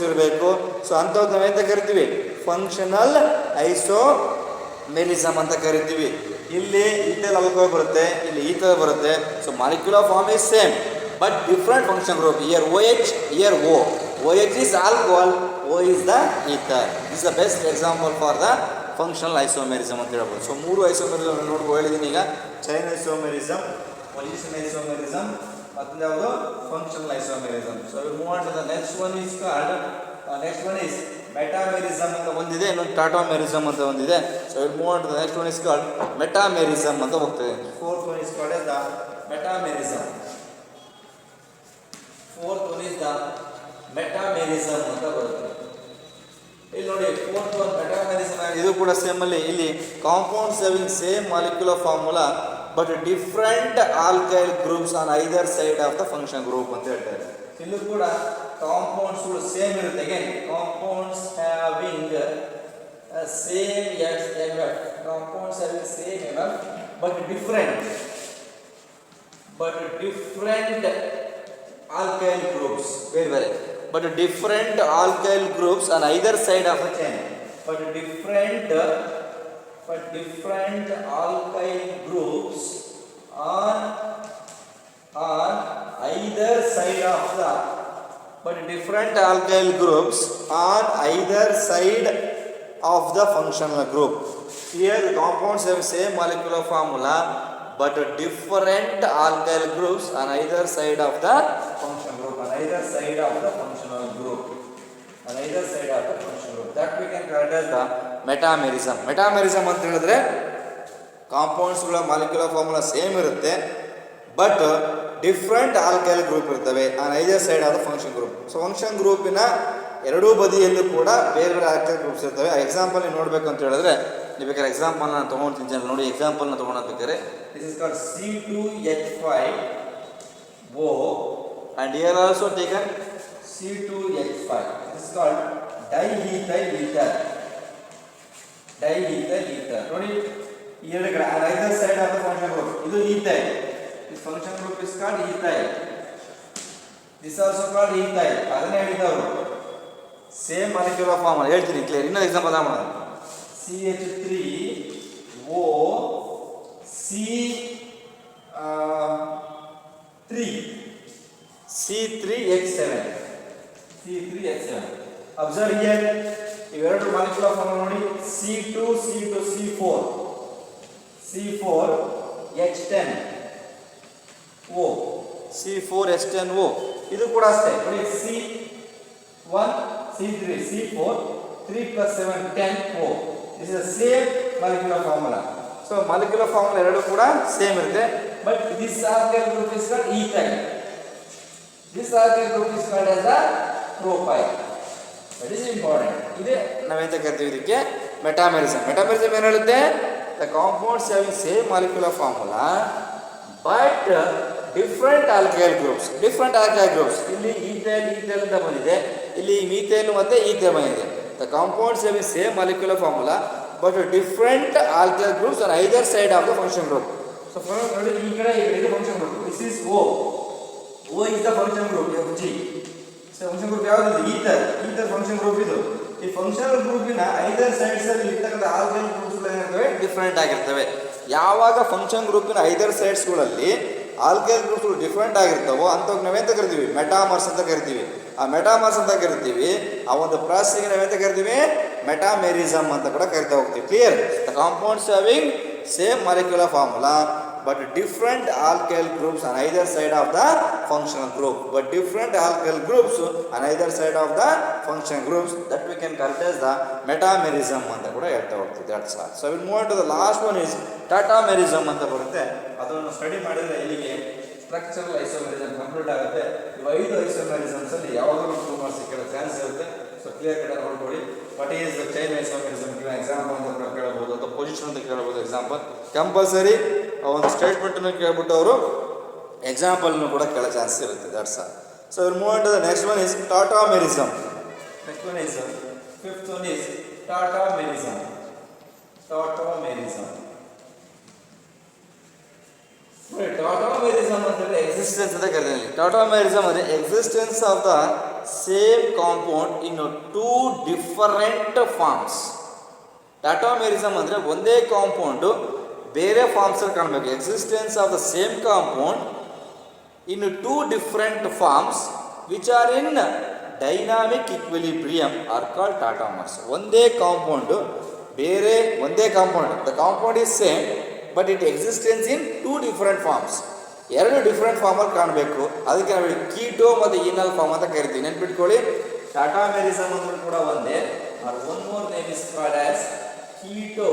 ಇರಬೇಕು. So ಅಂಥದ್ದು ನಾವೆಂತ ಕರಿತೀವಿ? ಫಂಕ್ಷನಲ್ ಐಸೋಮೆರಿಸಮ್ ಅಂತ ಕರಿತೀವಿ. ಇಲ್ಲಿ ಈಥೈಲ್ ಆಲ್ಕೋಹಾಲ್ ಬರುತ್ತೆ, ಇಲ್ಲಿ ಈಥರ್ ಬರುತ್ತೆ. So molecular form is same but different function group. Here OH, here O. OH is alcohol, O is the ether. This is the best example for the functional isomerism ಅಂತ ಹೇಳ್ಬೋದು. So 3 isomerism ನೋಡ್ಕೊ ಹೇಳಿದ್ದೀನಿ. ಈಗ chain isomerism, position isomerism ಮತ್ತು ಯಾವುದು functional isomerism. So we move on to the next one is metamerism ಅಂತ ಒಂದಿದೆ, ಇನ್ನೊಂದು ಟಾಟಾಮೆರಿಸಮ್ ಅಂತ ಒಂದಿದೆ. So we move on to the next one is called metamerism ಅಂತ ಹೋಗ್ತದೆ. Fourth one is called the metamerism. Metamerism ಅಂತ ಬರುತ್ತೆ. ಇಲ್ಲಿ ನೋಡಿ ಫೋರ್ತ್ ಒನ್ ಮೆಟಾಮೆರಿಸಮ್. ಇದು ಕೂಡ ಸೇಮ್ ಅಲ್ಲಿ ಇಲ್ಲಿ compounds having same molecular formula but different alkyl groups on either side of the function group ಅಂತ ಹೇಳ್ತಾರೆ. ಇಲ್ಲೂ ಕೂಡ ಕಾಂಪೌಂಡ್ಸ್ ಕೂಡ ಸೇಮ್ ಇರುತ್ತೆ. Again compounds having same MF, compounds having same MF but different alkyl groups, ಬೇರೆ but different alkyl groups on either side of the chain, but different alkyl groups on either side of the functional group. Here the compounds have same molecular formula but different alkyl groups on either side of the functional group, that we can call it as the metamerism. Metamerism ಅಂತ ಹೇಳಿದ್ರೆ compounds ಗಳ molecular formula same ಇರುತ್ತೆ but different alkyl group ಇರ್ತವೆ on either side of the function group. So function ಗ್ರೂಪಿನ ಎರಡೂ ಬದಿಯಲ್ಲೂ ಕೂಡ ಬೇರೆ ಬೇರೆ ಆಲ್ಕೈಲ್ ಗ್ರೂಪ್ಸ್ ಇರ್ತವೆ. ಆ ಎಕ್ಸಾಂಪಲ್ ನೀವು ನೋಡಬೇಕು ಅಂತ ಹೇಳಿದ್ರೆ ನೀವು ಬೇಕಾದ್ರೆ ಎಕ್ಸಾಂಪಲ್ನ ತೊಗೊಂಡ್ತೀನಿ ಜನ ನೋಡಿ. ಎಕ್ಸಾಂಪಲ್ನ ತೊಗೊಳಬೇಕಾದ್ರೆ this is called C2H5O and here also taken C2H5. This is called dimethyl ether. ನೋಡಿ ಈ ಎರಡು ಕಡೆ either side of the function group. ಇದು ethyl. This function group is called ethyl. This also called ethyl. ಅದನ್ನೇ ಹೇಳಿದವರು same molecular form ಹೇಳ್ತೀನಿ clear. ಇನ್ನೊಂದು example ಮಾಡೋಣ. CH3O C3H7. Observe here, ಇವೆರಡು ಮಾಲಿಕ್ಯುಲರ್ ಫಾರ್ಮ್ ನೋಡಿ. C2 C4H10O, C4H10O. ಇದು ಕೂಡ ಅಷ್ಟೇ ನೋಡಿ. C1 C3 C4 3 + 7 10 4. This is the same molecular formula. So molecular formula ಎರಡು ಕೂಡ ಸೇಮ್ ಇರುತ್ತೆ. But this alkyl group is called ethyl. This alkyl group is called as a propyl. That is important. ಇದೆ ನಾವೆಂತ ಕರಿತೀವಿ ಇದಕ್ಕೆ metamerism. Metamerism ಏನು ಹೇಳುತ್ತೆ? The compounds having same molecular formula but different alkyl groups. Different alkyl groups. ಇಲ್ಲಿ ethyl ಅಂತ ಬಂದಿದೆ. ಇಲ್ಲಿ methyl ಮತ್ತೆ ethyl ಬಂದಿದೆ. The compounds having same molecular formula but different alkyl groups on either side of the function group. So ನೋಡಿ ಈ ಕಡೆ ಇದು function group. This is O. O is the function group Fg. So function group ಯಾವುದು? ether function group ಇದು. ಈ functional ಗ್ರೂಪಿನ ಐದರ್ sides ಅಲ್ಲಿ ಇರ್ತಕ್ಕಂಥ alkyl groups ಏನಿರ್ತವೆ different ಆಗಿರ್ತವೆ. ಯಾವಾಗ ಫಂಕ್ಷನ್ ಗ್ರೂಪಿನ ಐದರ್ ಸೈಡ್ಸ್ಗಳಲ್ಲಿ ಆಲ್ಕೈಲ್ ಗ್ರೂಪ್ಸ್ಗಳು ಡಿಫರೆಂಟ್ ಆಗಿರ್ತವೋ ಅಂಥವ್ರು ನಾವೆಂತ ಕರಿತೀವಿ? ಮೆಟಾಮರ್ಸ್ ಅಂತ ಕರಿತೀವಿ. ಆ ಮೆಟಾಮರ್ಸ್ ಅಂತ ಕರಿತೀವಿ. ಆ ಒಂದು ಪ್ರಾಸೆಸ್ಗೆ ನಾವೆಂತ ಕರಿತೀವಿ? ಮೆಟಾಮೆರಿಸಮ್ ಅಂತ ಕೂಡ ಕರಿತಾ ಹೋಗ್ತೀವಿ. Clear? The compounds having same molecular formula but different alkyl groups on either side of the functional group. But different alkyl groups on either side of the functional groups, that we can call it as the metamerism anta kuda ಹೇಳ್ತಾ ಹೋಗ್ತೀವಿ. That's all. So we will move on to the last one is tautomerism ಅಂತ ಬರುತ್ತೆ. ಅದನ್ನು study ಮಾಡಿದ್ರೆ ಇಲ್ಲಿಗೆ structural isomerism complete ಆಗುತ್ತೆ. ಈ 5 ಐಸೋಮೆರಿಸಮ್ಸ್ ಅಲ್ಲಿ ಯಾವುದಾದ್ರು 2 ಮಾರ್ಕ್ಸ್ ಕೇಳೋ ಚಾನ್ಸ್ ಇರುತ್ತೆ. ಸೊ ಕ್ಲಿಯರ್ ಕಟ್ ನೋಡ್ಕೊಳ್ಳಿ. What is the chain isomerism example ಅಂತ ಕೇಳಬಹುದು ಅಥವಾ ಪೊಸಿಷನ್ ಅಂತ ಕೇಳಬಹುದು. ಎಕ್ಸಾಂಪಲ್ ಕಂಪಲ್ಸರಿ ಒಂದು ಸ್ಟೇಟ್ಮೆಂಟನ್ನು ಕೇಳ್ಬಿಟ್ಟು ಅವರು ಎಕ್ಸಾಂಪಲ್ನು ಕೂಡ ಕೇಳೋ ಚಾನ್ಸ್ ಇರುತ್ತೆ. That's all. So will move on to the next one is tautomerism. Next one is fifth one is tautomerism. Tautomerism ಅಂತಂದ್ರೆ ಎಕ್ಸಿಸ್ಟೆನ್ಸ್ ಅಂತ ಕರೀತೀವಿ. ಟಾಟೋಮೆರಿಸಮ್ ಅಂದರೆ existence of the same compound in 2 different forms. Tautomerism ಅಂದರೆ ಒಂದೇ compound ಬೇರೆ ಫಾರ್ಮ್ಸಲ್ಲಿ ಕಾಣಬೇಕು. Existence of the same compound in 2 different forms which are in dynamic equilibrium are called tautomers. ಒಂದೇ ಕಾಂಪೌಂಡು ಬೇರೆ ಒಂದೇ compound, the compound is same but it existence in 2 different forms. 2 different ಫಾರ್ಮಲ್ಲಿ ಕಾಣಬೇಕು. ಅದಕ್ಕೆ ನಾವು ಕೀಟೋ ಮತ್ತು ಈನಲ್ ಫಾರ್ಮ್ ಅಂತ ಕರಿತೀವಿ. ನೆನ್ಪಿಟ್ಕೊಳ್ಳಿ, ಟಾಟೋಮೆರಿಸಮ್ ಅಂದ್ರೂ ಕೂಡ ಒಂದೇ. Or one more name is called as keto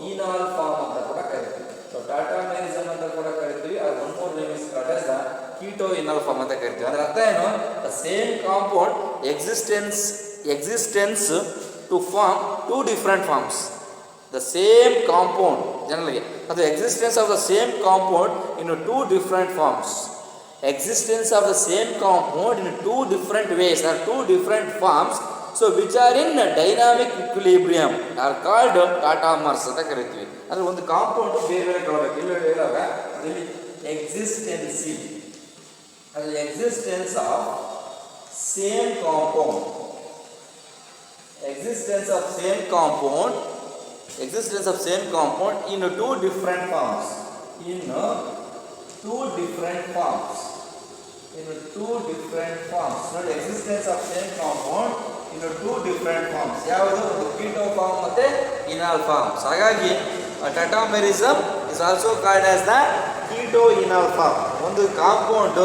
enol form ಅಂತ ಕೂಡ ಕರಿತೀವಿ. ಸೊ ಟಾಟೋಮೆರಿಸಮ್ ಅಂತ ಕೂಡ ಕರಿತೀವಿ. Or one more name is called as the keto enol form ಅಂತ ಕರಿತೀವಿ. ಅದರ ಅರ್ಥ ಏನು? The same compound existence to form 2 different forms. The same compound generally, the existence of the same compound in 2 different forms. Existence of the same compound in 2 different ways or 2 different forms, so which are in dynamic equilibrium are called tautomers ಅಂತ ಕರಿತೀವಿ. ಅಂದ್ರೆ ಒಂದು compound ಬೇರೆ ಬೇರೆ ಕಾಣಬೇಕು. ಇಲ್ಲಿ ಹೇಳುವಾಗ ಇಲ್ಲಿ existence of same compound, existence of same compound in 2 different forms. In 2 different forms. Not existence of same compound in 2 different forms. ಯಾವುದು? ಒಂದು ಕೀಟೋ ಫಾರ್ಮ್ ಮತ್ತೆ ಇನಾಲ್ ಫಾರ್ಮ್ಸ್. ಹಾಗಾಗಿ tautomerism is also called as the keto enol form. ಒಂದು compound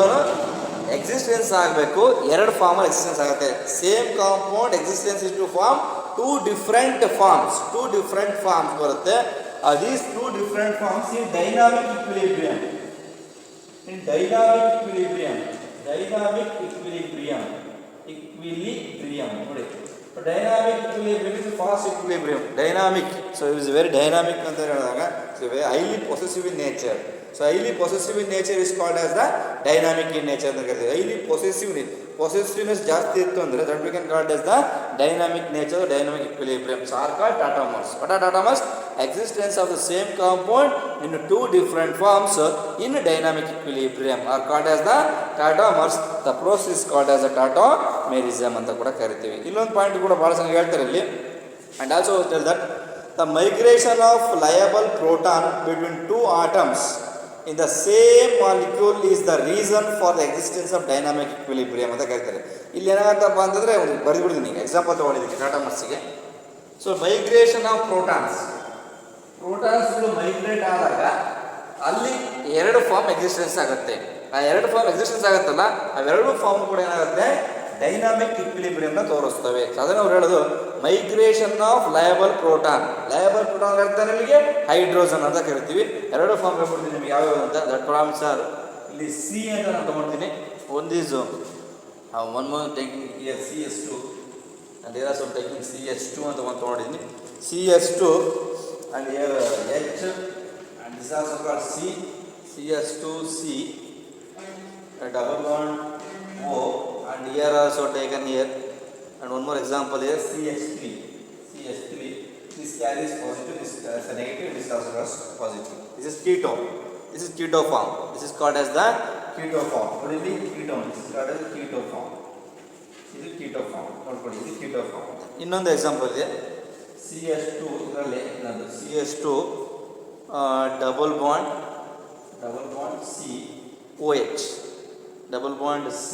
existence ಆಗಬೇಕು, 2 ಫಾರ್ಮಲ್ಲಿ existence ಆಗುತ್ತೆ. Same compound existence is to form 2 different forms. 2 different forms ಬರುತ್ತೆ. These 2 different forms in dynamic equilibrium. ನೋಡಿ, dynamic equilibrium is fast equilibrium. Dynamic, so it is very dynamic ಅಂತ ಹೇಳಿದಾಗ so very highly possessive in nature. So highly possessive in nature is called as the dynamic in nature ಅಂತ ಕರೀತೀವಿ. highly possessiveness ಜಾಸ್ತಿ ಇತ್ತು ಅಂದರೆ that we can call it as the dynamic nature, dynamic equilibrium. So are called tautomers. What are tautomers? Existence of the same compound in 2 different forms in dynamic equilibrium are called as the tautomers. The process is called as a tautomerism ಅಂತ ಕೂಡ ಕರಿತೀವಿ. ಇಲ್ಲೊಂದು point ಕೂಡ ಭಾಳ ಚೆನ್ನಾಗಿ ಹೇಳ್ತಾರೆ ಇಲ್ಲಿ. And also tell that the migration of liable proton between 2 atoms in the same molecule is the reason for the existence of dynamic equilibrium ಅಂತ ಕರೀತಾರೆ. ಇಲ್ಲಿ ಏನಾಗತ್ತಪ್ಪ ಅಂತಂದರೆ ಒಂದು ಬರೆದುಬಿಡ್ತೀನಿ, ಎಕ್ಸಾಂಪಲ್ ತೊಗೊಂಡಿದ್ದೀನಿ ಟಾಟಮರ್ಸ್ಗೆ. ಸೊ ಮೈಗ್ರೇಷನ್ ಆಫ್ ಪ್ರೋಟಾನ್ಸ್ಗಳು ಮೈಗ್ರೇಟ್ ಆದಾಗ ಅಲ್ಲಿ 2 ಫಾರ್ಮ್ ಎಕ್ಸಿಸ್ಟೆನ್ಸ್ ಆಗುತ್ತೆ. ಆ 2 ಫಾರ್ಮ್ ಎಕ್ಸಿಸ್ಟೆನ್ಸ್ ಆಗುತ್ತಲ್ಲ, ಅವೆರಡು ಫಾರ್ಮ್ ಕೂಡ ಏನಾಗುತ್ತೆ? ಡೈನಾಮಿಕ್ ಇಕ್ವಿಲಿಬ್ರಿಯಂನ ತೋರಿಸ್ತವೆ. ಅದನ್ನು ಅವ್ರು ಹೇಳೋದು migration of labile proton. Liable proton ಅರ್ಥ ನಿಮಗೆ ಹೈಡ್ರೋಜನ್ ಅಂತ ಕರಿತೀವಿ. ಎರಡು ಫಾರ್ಮ್ ಹೇಳ್ಬಿಡ್ತೀನಿ ನಿಮ್ಗೆ ಯಾವ್ಯಾವ ಅಂತ. ದಟ್ ಫಾರ್ಮ್ಸ್ ಆರ್, ಇಲ್ಲಿ ಸಿ ಅಂತ ನಾನು ತಗೊಳ್ತೀನಿ. ಒಂದು is one more taking here CH2 and there are some taking CH2 ಅಂತ ಒಂದು ತಗೊಂಡಿದ್ದೀನಿ. CH2 and here H and this is also called C, CH2C, a double bond O, and here also taken here, and one more example here CH3. This carries positive, this is a negative, this also has positive. This is ketone. This is keto form. This is called as the keto form. What is the ketone? This is called as the keto form. This is keto form. What is the keto form? ಇನ್ನೊಂದು example ಇದೆ. CH2 ಇದರಲ್ಲಿ ಇನ್ನೊಂದು CH2 double bond C OH, double bond C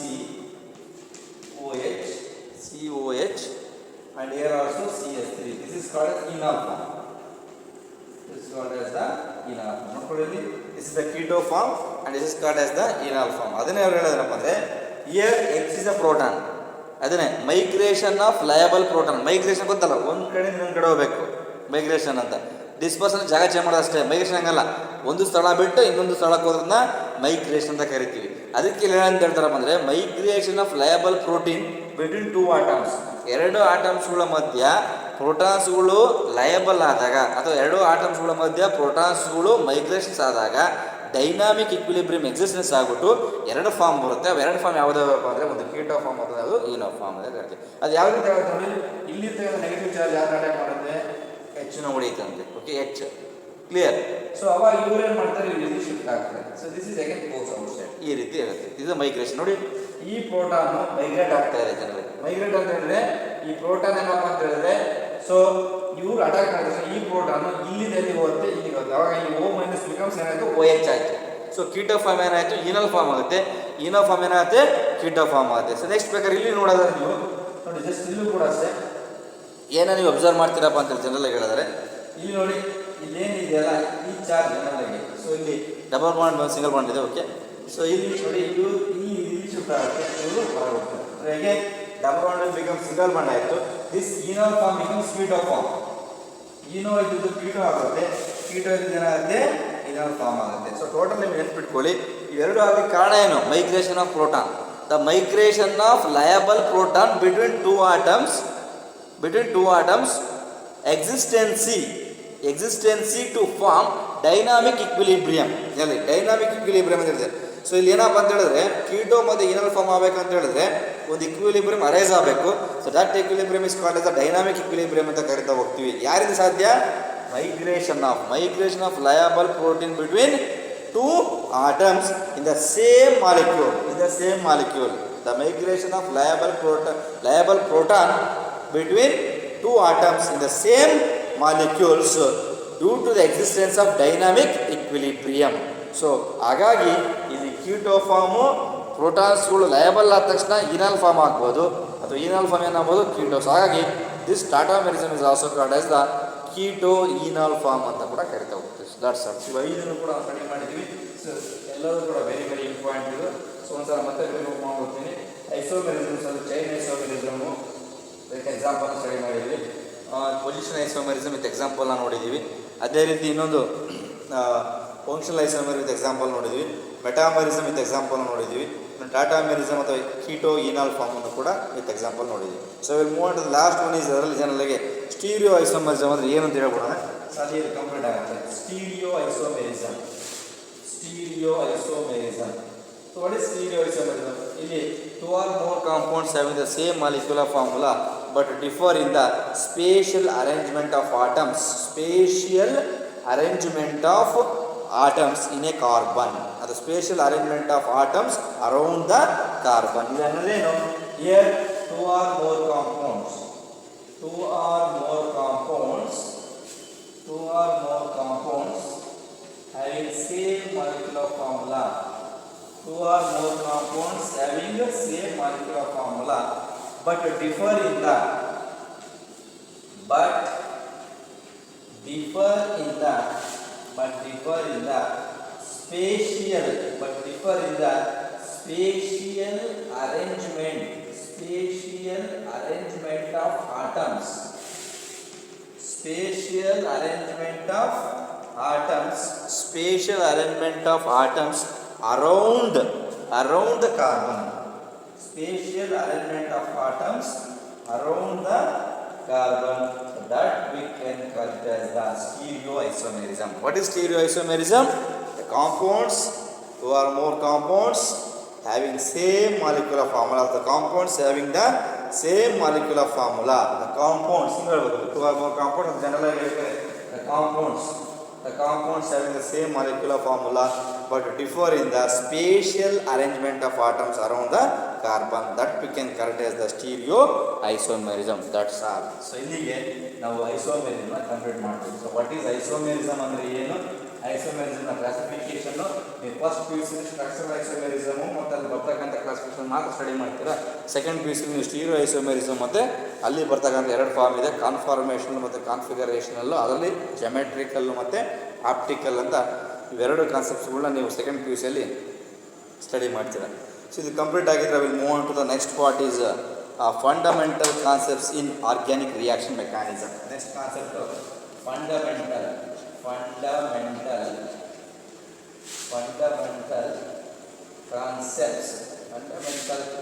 OH, and here also CH3. This is called as enol form. This is called as the enol form. ನೋಡ್ಕೊಳ್ಳಿ, this is the keto form and this is called as the enol form. ಅದನ್ನೇ ಅವ್ರು ಹೇಳೋದೇನಪ್ಪ ಅಂದರೆ here X is a proton. ಅದನ್ನೇ migration of labile proton. Migration ಗೊತ್ತಲ್ಲ, ಒಂದು ಕಡೆ ಇನ್ನೊಂದು ಕಡೆ ಹೋಗಬೇಕು ಮೈಗ್ರೇಷನ್ ಅಂತ. ಡಿಸ್ಪರ್ಸನ್ ಜಾಗ ಚೇಂಜ್ ಮಾಡೋದು ಅಷ್ಟೇ. ಮೈಗ್ರೇಷನ್ ಹಂಗಲ್ಲ, ಒಂದು ಸ್ಥಳ ಬಿಟ್ಟು ಇನ್ನೊಂದು ಸ್ಥಳಕ್ಕೆ ಹೋದ್ರನ್ನ ಮೈಗ್ರೇಷನ್ ಅಂತ ಕರಿತೀವಿ. ಅದಕ್ಕೆ ಇಲ್ಲಿ ಏನಂತ ಹೇಳ್ತಾರಪ್ಪ ಅಂದರೆ migration of liable protein between two atoms. ಎರಡು ಆಟಮ್ಸ್ಗಳ ಮಧ್ಯ ಪ್ರೋಟಾನ್ಸ್ಗಳು ಲಯಬಲ್ ಆದಾಗ ಅಥವಾ ಎರಡು ಆಟಮ್ಸ್ಗಳ ಮಧ್ಯ ಪ್ರೋಟಾನ್ಸ್ಗಳು ಮೈಗ್ರೇಷನ್ಸ್ ಆದಾಗ ಡೈನಾಮಿಕ್ ಇಕ್ವಿಲಿಬ್ರಿಯಂ ಎಕ್ಸಿಸ್ಟೆನ್ಸ್ ಆಗ್ಬಿಟ್ಟು ಎರಡು ಫಾರ್ಮ್ ಬರುತ್ತೆ. ಅವು ಎರಡು ಫಾರ್ಮ್ ಯಾವುದಾವಪ್ಪ ಅಂದರೆ ಒಂದು ಕೀಟೋ ಫಾರ್ಮ್ ಅಥವಾ ಅದು ಏನೋ ಫಾರ್ಮ್ ಅಂತ ಕರಿತೀವಿ. ಅದು ಯಾವ ರೀತಿ ಆಗುತ್ತೆ ನೋಡಿ, ಇಲ್ಲಿ ನೆಗೆಟಿವ್ ಚಾರ್ಜ್ ಯಾರು ಅಟ್ಯಾಕ್ ಮಾಡುತ್ತೆ, ಹೆಚ್ಚಿನ ಹೊಡೆಯುತ್ತಂತೆ. Okay, H clear. ಸೊ ಅವಾಗ ಇವ್ರು ಏನು ಮಾಡ್ತಾರೆ, ಇಲ್ಲಿ ಶಿಫ್ಟ್ ಆಗ್ತಾರೆ. So this is again goes outside. ಈ ರೀತಿ ಇರುತ್ತೆ. ಇದು ಮೈಗ್ರೇಷನ್. ನೋಡಿ, ಈ ಪ್ರೋಟಾನ್ ಮೈಗ್ರೇಟ್ ಆಗ್ತಾ ಇದೆ ಜನರಿಗೆ. ಮೈಗ್ರೇಟ್ ಅಂತ ಹೇಳಿದ್ರೆ ಈ ಪ್ರೋಟಾನ್ ಏನಪ್ಪ ಅಂತ ಹೇಳಿದ್ರೆ, ಸೊ ಇವ್ರು ಅಟ್ಯಾಕ್ ಮಾಡಿದ್ರೆ ಈ ಪ್ರೋಟಾನ್ ಇಲ್ಲಿಂದ ಎಲ್ಲಿ ಹೋಗುತ್ತೆ, ಇಲ್ಲಿಗೆ ಹೋಗುತ್ತೆ. ಅವಾಗ ಈ O ಮೈನಸ್ ಬಿಕಮ್ಸ್ ಏನಾಯಿತು, OH ಆಯಿತು. ಸೊ ಕೀಟೋ ಫಾರ್ಮ್ ಏನಾಯಿತು, ಈನಲ್ ಫಾರ್ಮ್ ಆಗುತ್ತೆ. ಈನೋ ಫಾರ್ಮ್ ಏನಾಗುತ್ತೆ, ಕೀಟೋ ಫಾರ್ಮ್ ಆಗುತ್ತೆ. ಸೊ ನೆಕ್ಸ್ಟ್ ಬೇಕಾದ್ರೆ ಇಲ್ಲಿ ನೋಡೋದ್ರೆ ನೀವು ನೋಡಿ, ಜಸ್ಟ್ ಇಲ್ಲೂ ಕೂಡ ಅಷ್ಟೇ ಏನೋ ನೀವು ಅಬ್ಸರ್ವ್ ಮಾಡ್ತೀರಪ್ಪ ಅಂತೇಳಿ ಜನರಲ್ ಹೇಳಿದರೆ, ಇಲ್ಲಿ ನೋಡಿ ಇಲ್ಲೇನಿದೆಯಲ್ಲ ಈ ಚಾರ್ಜ್ ಜನರಲ್ಗೆ. ಸೊ ಇಲ್ಲಿ ಡಬಲ್ ಬಾಂಡ್ ಸಿಂಗಲ್ ಬಾಂಡ್ ಇದೆ. ಓಕೆ, ಸೊ ಇಲ್ಲಿ ನೋಡಿ ಇದು ಇಲ್ಲಿ ಶಿಫ್ಟ್ ಆಗುತ್ತೆ, ಇವರು ಹೊರಗೋಗ್ತಾರೆ. ಹೇಗೆ double bond become single bond ಆಯಿತು. This enol form becomes keto form. Enol ಇದ್ದು ಕೀಟೋ ಆಗುತ್ತೆ, ಕೀಟೋ ಇದ್ದು ಏನಾಗುತ್ತೆ, ಈನಲ್ ಫಾರ್ಮ್ ಆಗುತ್ತೆ. ಸೊ ಟೋಟಲ್ ನೀವು ನೆನ್ಪಿಟ್ಕೊಳ್ಳಿ, ಇವೆರಡು ಆಗಲಿಕ್ಕೆ ಕಾರಣ ಏನು, migration of proton. The migration of labile proton between two atoms existency to form dynamic equilibrium. ಇಲ್ಲಿ ಡೈನಾಮಿಕ್ ಇಕ್ವಿಲಿಬ್ರಿಯಂ ಅಂತ ಹೇಳಿದೆ. ಸೊ ಇಲ್ಲಿ ಏನಪ್ಪ ಅಂತ ಹೇಳಿದ್ರೆ ಕೀಟೋ ಮತ್ತು ಈನಲ್ ಫಾರ್ಮ್ ಆಗಬೇಕಂತ ಹೇಳಿದ್ರೆ ಒಂದು ಇಕ್ವಿಲಿಬ್ರಿಯಂ ಅರೈಸ್ ಆಗಬೇಕು. So that equilibrium is called as the dynamic equilibrium ಅಂತ ಕರಿತಾ ಹೋಗ್ತೀವಿ. ಯಾರಿಂದ ಸಾಧ್ಯ, migration of liable protein between two atoms in the same molecule. The migration of labile proton between two atoms in the same molecules due to the existence of dynamic equilibrium. So ಹಾಗಾಗಿ ಇಲ್ಲಿ keto farm ಪ್ರೋಟಾನ್ಸ್ಗಳು liable ಆದ ತಕ್ಷಣ ಈನಲ್ form ಆಗ್ಬೋದು ಅಥವಾ ಈನಲ್ form ಏನಾಗ್ಬೋದು ketose. ಹಾಗಾಗಿ this tautomerism is also called as the keto enol form ಅಂತ ಕೂಡ ಕರಿತಾ ಹೋಗ್ತೀವಿ. That's all. ಇವು ಐದನ್ನು ಕೂಡ ಸ್ಟಡಿ ಮಾಡಿದ್ದೀವಿ. ಸೊ ಎಲ್ಲರೂ ಕೂಡ ವೆರಿ ವೆರಿ ಇಂಪಾರ್ಟೆಂಟ್ ಇದು. ಸೊ ಒಂದ್ಸಲ ಮತ್ತೆ ರಿಮೂವ್ ಮಾಡ್ಬಿಡ್ತೀನಿ. ಐಸೋಮೆರಿಸಮ್ಸ್ ಅದು ಚೈನ್ ಐಸೋಮೆರಿಸಮು ಇದಕ್ಕೆ ಎಕ್ಸಾಂಪಲ್ ಸ್ಟಡಿ ಮಾಡಿದ್ವಿ. ಪೊಸಿಷನ್ ಐಸೋಮೆರಿಸಮ್ ವಿತ್ ಎಕ್ಸಾಂಪಲ್ನ ನೋಡಿದ್ದೀವಿ. ಅದೇ ರೀತಿ ಇನ್ನೊಂದು ಫಂಕ್ಷನಲ್ ಐಸೋಮೆರಿಸಮ್ ವಿತ್ ಎಕ್ಸಾಂಪಲ್ ನೋಡಿದ್ವಿ. ಮೆಟಾಮರಿಸಮ್ ವಿತ್ ಎಕ್ಸಾಂಪಲ್ ನೋಡಿದ್ವಿ. ಟಾಟಾಮೆರಿಸಮ್ ಅಥವಾ ಕೀಟೋ ಈನಲ್ ಫಾರ್ಮ್ ಅನ್ನು ಕೂಡ ವಿತ್ ಎಕ್ಸಾಂಪಲ್ ನೋಡಿದ್ವಿ. So will move on to the last one is ಅದರಲ್ಲಿ ಜನರಿಗೆ ಸ್ಟೀರಿಯೋ ಐಸೋಮೆರಿಸಮ್ ಅಂದರೆ ಏನು ಅಂತ ಹೇಳ್ಬಿಡೋಣ. ಅಲ್ಲಿ ಇದು ಕಂಪ್ಲೀಟ್ ಆಗುತ್ತೆ. Stereo isomerism. So what is stereoisomerism? ಇಲ್ಲಿ 2 or more compounds having the same molecular formula but differ in the spatial arrangement of atoms in a carbon. The spatial arrangement of atoms around the carbon. ಇದೇನು, here 2 or more compounds having same molecular formula. 2 or more compounds having the same molecular formula but differ in the spatial arrangement spatial arrangement of atoms. Spatial arrangement of atoms. Spatial arrangement of atoms around the carbon. Spatial arrangement of atoms around the carbon. So that we can call it as the stereoisomerism. What is stereoisomerism? The compounds, two or more compounds having same molecular formula. The compounds having the same molecular formula. The compounds, two or more compounds, generally the compounds having the same molecular formula but differ in the spatial arrangement of atoms around the carbon. That we can characterize the stereoisomerism. That's all. So ಇಲ್ಲಿಗೆ ನಾವು isomerism complete ಮಾಡ್ತೀವಿ. So what is isomerism ಅಂದ್ರೆ ಏನು? Isomerism ನ classification ನೀವು first PUC structural isomerism ಮತ್ತು ಅಲ್ಲಿ ಬರ್ತಕ್ಕಂಥ ಕ್ಲಾಸಿಫಿಕೇಶನ್ ಮಾತ್ರ ಸ್ಟಡಿ ಮಾಡ್ತೀರಾ. ಸೆಕೆಂಡ್ PUC ನೀವು ಸ್ಟೀರಿಯೋ ಐಸೋಮೆರಿಸಮ್ ಮತ್ತು ಅಲ್ಲಿ ಬರ್ತಕ್ಕಂಥ ಎರಡು ಫಾರ್ಮ್ ಇದೆ, ಕಾನ್ಫಾರ್ಮೇಷನಲ್ ಮತ್ತು ಕಾನ್ಫಿಗರೇಷನಲ್ಲು. ಅದರಲ್ಲಿ ಜೆಮೆಟ್ರಿಕಲ್ಲು ಮತ್ತು ಆಪ್ಟಿಕಲ್ ಅಂತ ಇವೆರಡು ಕಾನ್ಸೆಪ್ಟ್ಸ್ಗಳನ್ನ ನೀವು ಸೆಕೆಂಡ್ PUCಯಲ್ಲಿ ಸ್ಟಡಿ ಮಾಡ್ತೀರಾ. ಸೊ ಇದು ಕಂಪ್ಲೀಟ್ ಆಗಿದ್ರೆ will move on to the next part is fundamental concepts in organic reaction mechanism. Next concept fundamental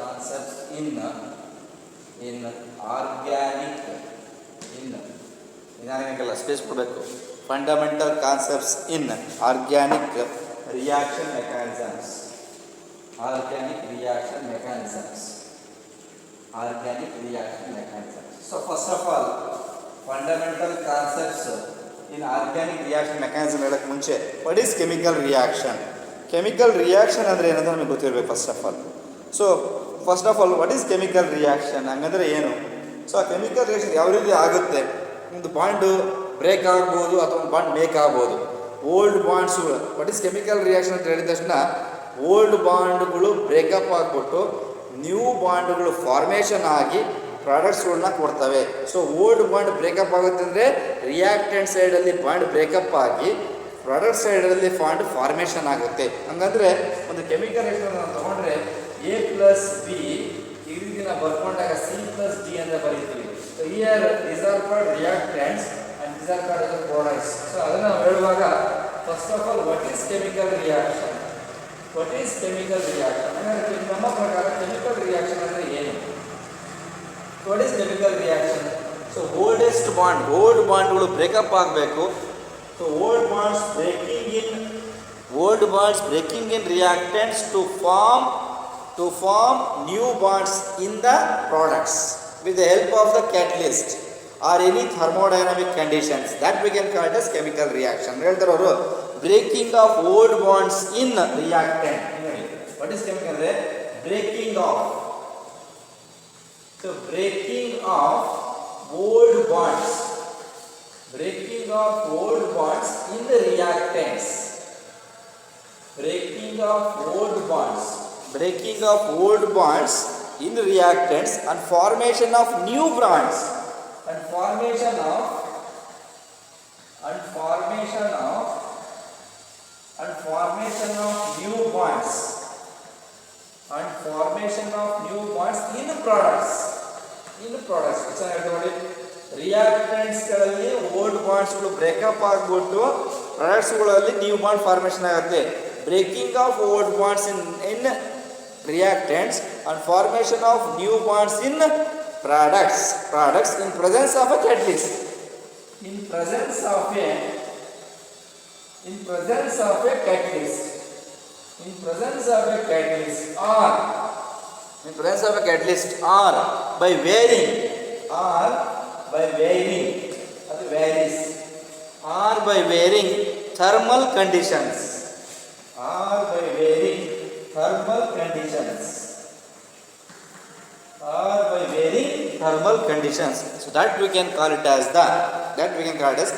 concepts in organic inorganic space ಕೊಡಬೇಕು. Fundamental concepts in organic reaction mechanisms. So first of all, fundamental concepts in organic reaction mechanism ಹೇಳಕ್ಕೆ ಮುಂಚೆ what is chemical reaction? Chemical reaction ಅಂದರೆ ಏನಂತ ನಮಗೆ ಗೊತ್ತಿರಬೇಕು first of all. So first of all what is chemical reaction ಹಂಗಂದ್ರೆ ಏನು? So ಆ chemical reaction ಯಾವ ರೀತಿ ಆಗುತ್ತೆ? ಒಂದು ಬಾಂಡು ಬ್ರೇಕ್ ಆಗ್ಬೋದು ಅಥವಾ ಒಂದು ಬಾಂಡ್ ಮೇಕ್ ಆಗ್ಬೋದು. ಓಲ್ಡ್ ಬಾಂಡ್ಸ್ಗಳು ವಾಟ್ ಈಸ್ ಕೆಮಿಕಲ್ ರಿಯಾಕ್ಷನ್ ಅಂತ ಹೇಳಿದ ತಕ್ಷಣ ಓಲ್ಡ್ ಬಾಂಡ್ಗಳು ಬ್ರೇಕಪ್ ಆಗಿಬಿಟ್ಟು ನ್ಯೂ ಬಾಂಡ್ಗಳು ಫಾರ್ಮೇಷನ್ ಆಗಿ ಪ್ರಾಡಕ್ಟ್ಸ್ಗಳನ್ನ ಕೊಡ್ತವೆ. ಸೊ ಓಲ್ಡ್ ಬಾಂಡ್ ಬ್ರೇಕಪ್ ಆಗುತ್ತೆ ಅಂದರೆ ರಿಯಾಕ್ಟೆಂಟ್ ಸೈಡಲ್ಲಿ ಬಾಂಡ್ ಬ್ರೇಕಪ್ ಆಗಿ ಪ್ರಾಡಕ್ಟ್ ಸೈಡಲ್ಲಿ ಬಾಂಡ್ ಫಾರ್ಮೇಷನ್ ಆಗುತ್ತೆ. ಹಂಗಂದರೆ ಒಂದು ಕೆಮಿಕಲ್ ರಿಯಾಕ್ಷನ್ ನಾವು ತೊಗೊಂಡ್ರೆ A+B ಈ ರೀತಿ ನಾವು ಬರ್ಕೊಂಡಾಗ C+D ಅಂತ ಬರೀತೀವಿ. So here these are called reactants and these are called as products. So ಅದನ್ನು ನಾವು ಹೇಳುವಾಗ first of all what is chemical reaction? What is chemical reaction ಅಂದರೆ ನಮ್ಮ ಪ್ರಕಾರ ಕೆಮಿಕಲ್ ರಿಯಾಕ್ಷನ್ ಅಂದರೆ ಏನು? What is chemical reaction? So old ಬಾಂಡ್ಗಳು breakup ಆಗಬೇಕು. So old bonds breaking in reactants to form new bonds in the products with the help of the catalyst or any thermodynamic conditions that we can call it as chemical reaction. ಹೇಳ್ತಾರೆ ಅವರು breaking of old bonds in reactant. What is chemical? Breaking of old bonds in the reactants. Breaking of old bonds in reactants and formation of new bonds and formation of new bonds in products. Reactants ಗಳಲ್ಲಿ old bonds ಗಳು breakup ಆಗಿಬಿಟ್ಟು products ಗಳಲ್ಲಿ new bond formation ಆಗುತ್ತೆ. Breaking of old bonds in reactants and formation of new bonds in products in presence of a catalyst. In presence of a catalyst or by varying thermal conditions. So that we can call it as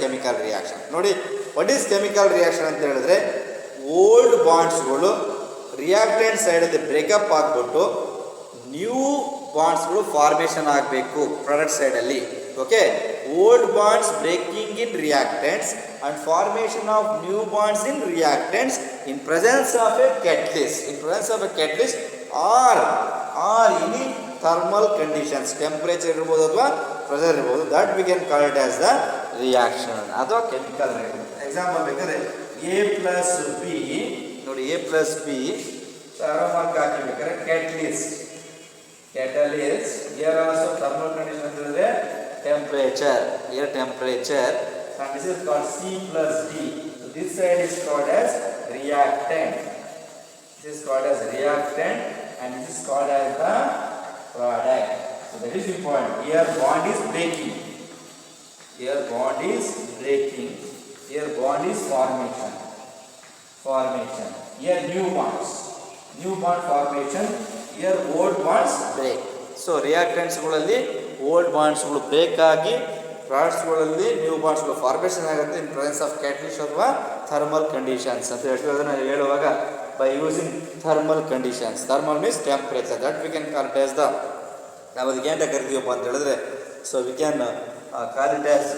chemical reaction. ನೋಡಿ what is chemical reaction ಅಂತ ಹೇಳಿದ್ರೆ old ಬಾಂಡ್ಸ್ಗಳು reactant ಸೈಡಲ್ಲಿ breakup ಆಗಿಬಿಟ್ಟು new ಬಾಂಡ್ಸ್ಗಳು formation ಆಗಬೇಕು product ಸೈಡಲ್ಲಿ. Okay, old bonds breaking in reactants and formation of new bonds in reactants in presence of a catalyst. In presence of a catalyst or any thermal conditions, temperature ಇರ್ಬೋದು ಅಥವಾ pressure ಇರ್ಬೋದು, that we can call it as the reaction ಅಥವಾ chemical reaction. Example ಬೇಕಾದ್ರೆ A plus B ನೋಡಿ, A plus B arrow mark ಹಾಕಿಬೇಕಾದ್ರೆ catalyst here also thermal condition ಅಂತಂದ್ರೆ temperature, air temperature, and this is called C plus D. So this side is called as reactant. This is called as reactant and this is called as the product. So that is important. Here bond is breaking. Here bond is breaking. Here bond is formation. Here new bonds. New bond formation. Here old bonds break. So reactantsಗಳಲ್ಲಿ old ಬಾಂಡ್ಸ್ಗಳು break ಆಗಿ ಪ್ರಾಡಕ್ಟ್ಸ್ಗಳಲ್ಲಿ new ಬಾಂಡ್ಸ್ಗಳು formation ಆಗುತ್ತೆ in presence of catalyst ಅಥವಾ thermal conditions ಅಂತ ಹೇಳ್ತಿರೋದನ್ನ ಹೇಳುವಾಗ by using thermal conditions. Thermal means temperature, that we can call it as the, ನಾವು ಅದಕ್ಕೆ ಏನಂತ ಕರಿತೀವಪ್ಪ ಅಂತ ಹೇಳಿದ್ರೆ, so we can call it as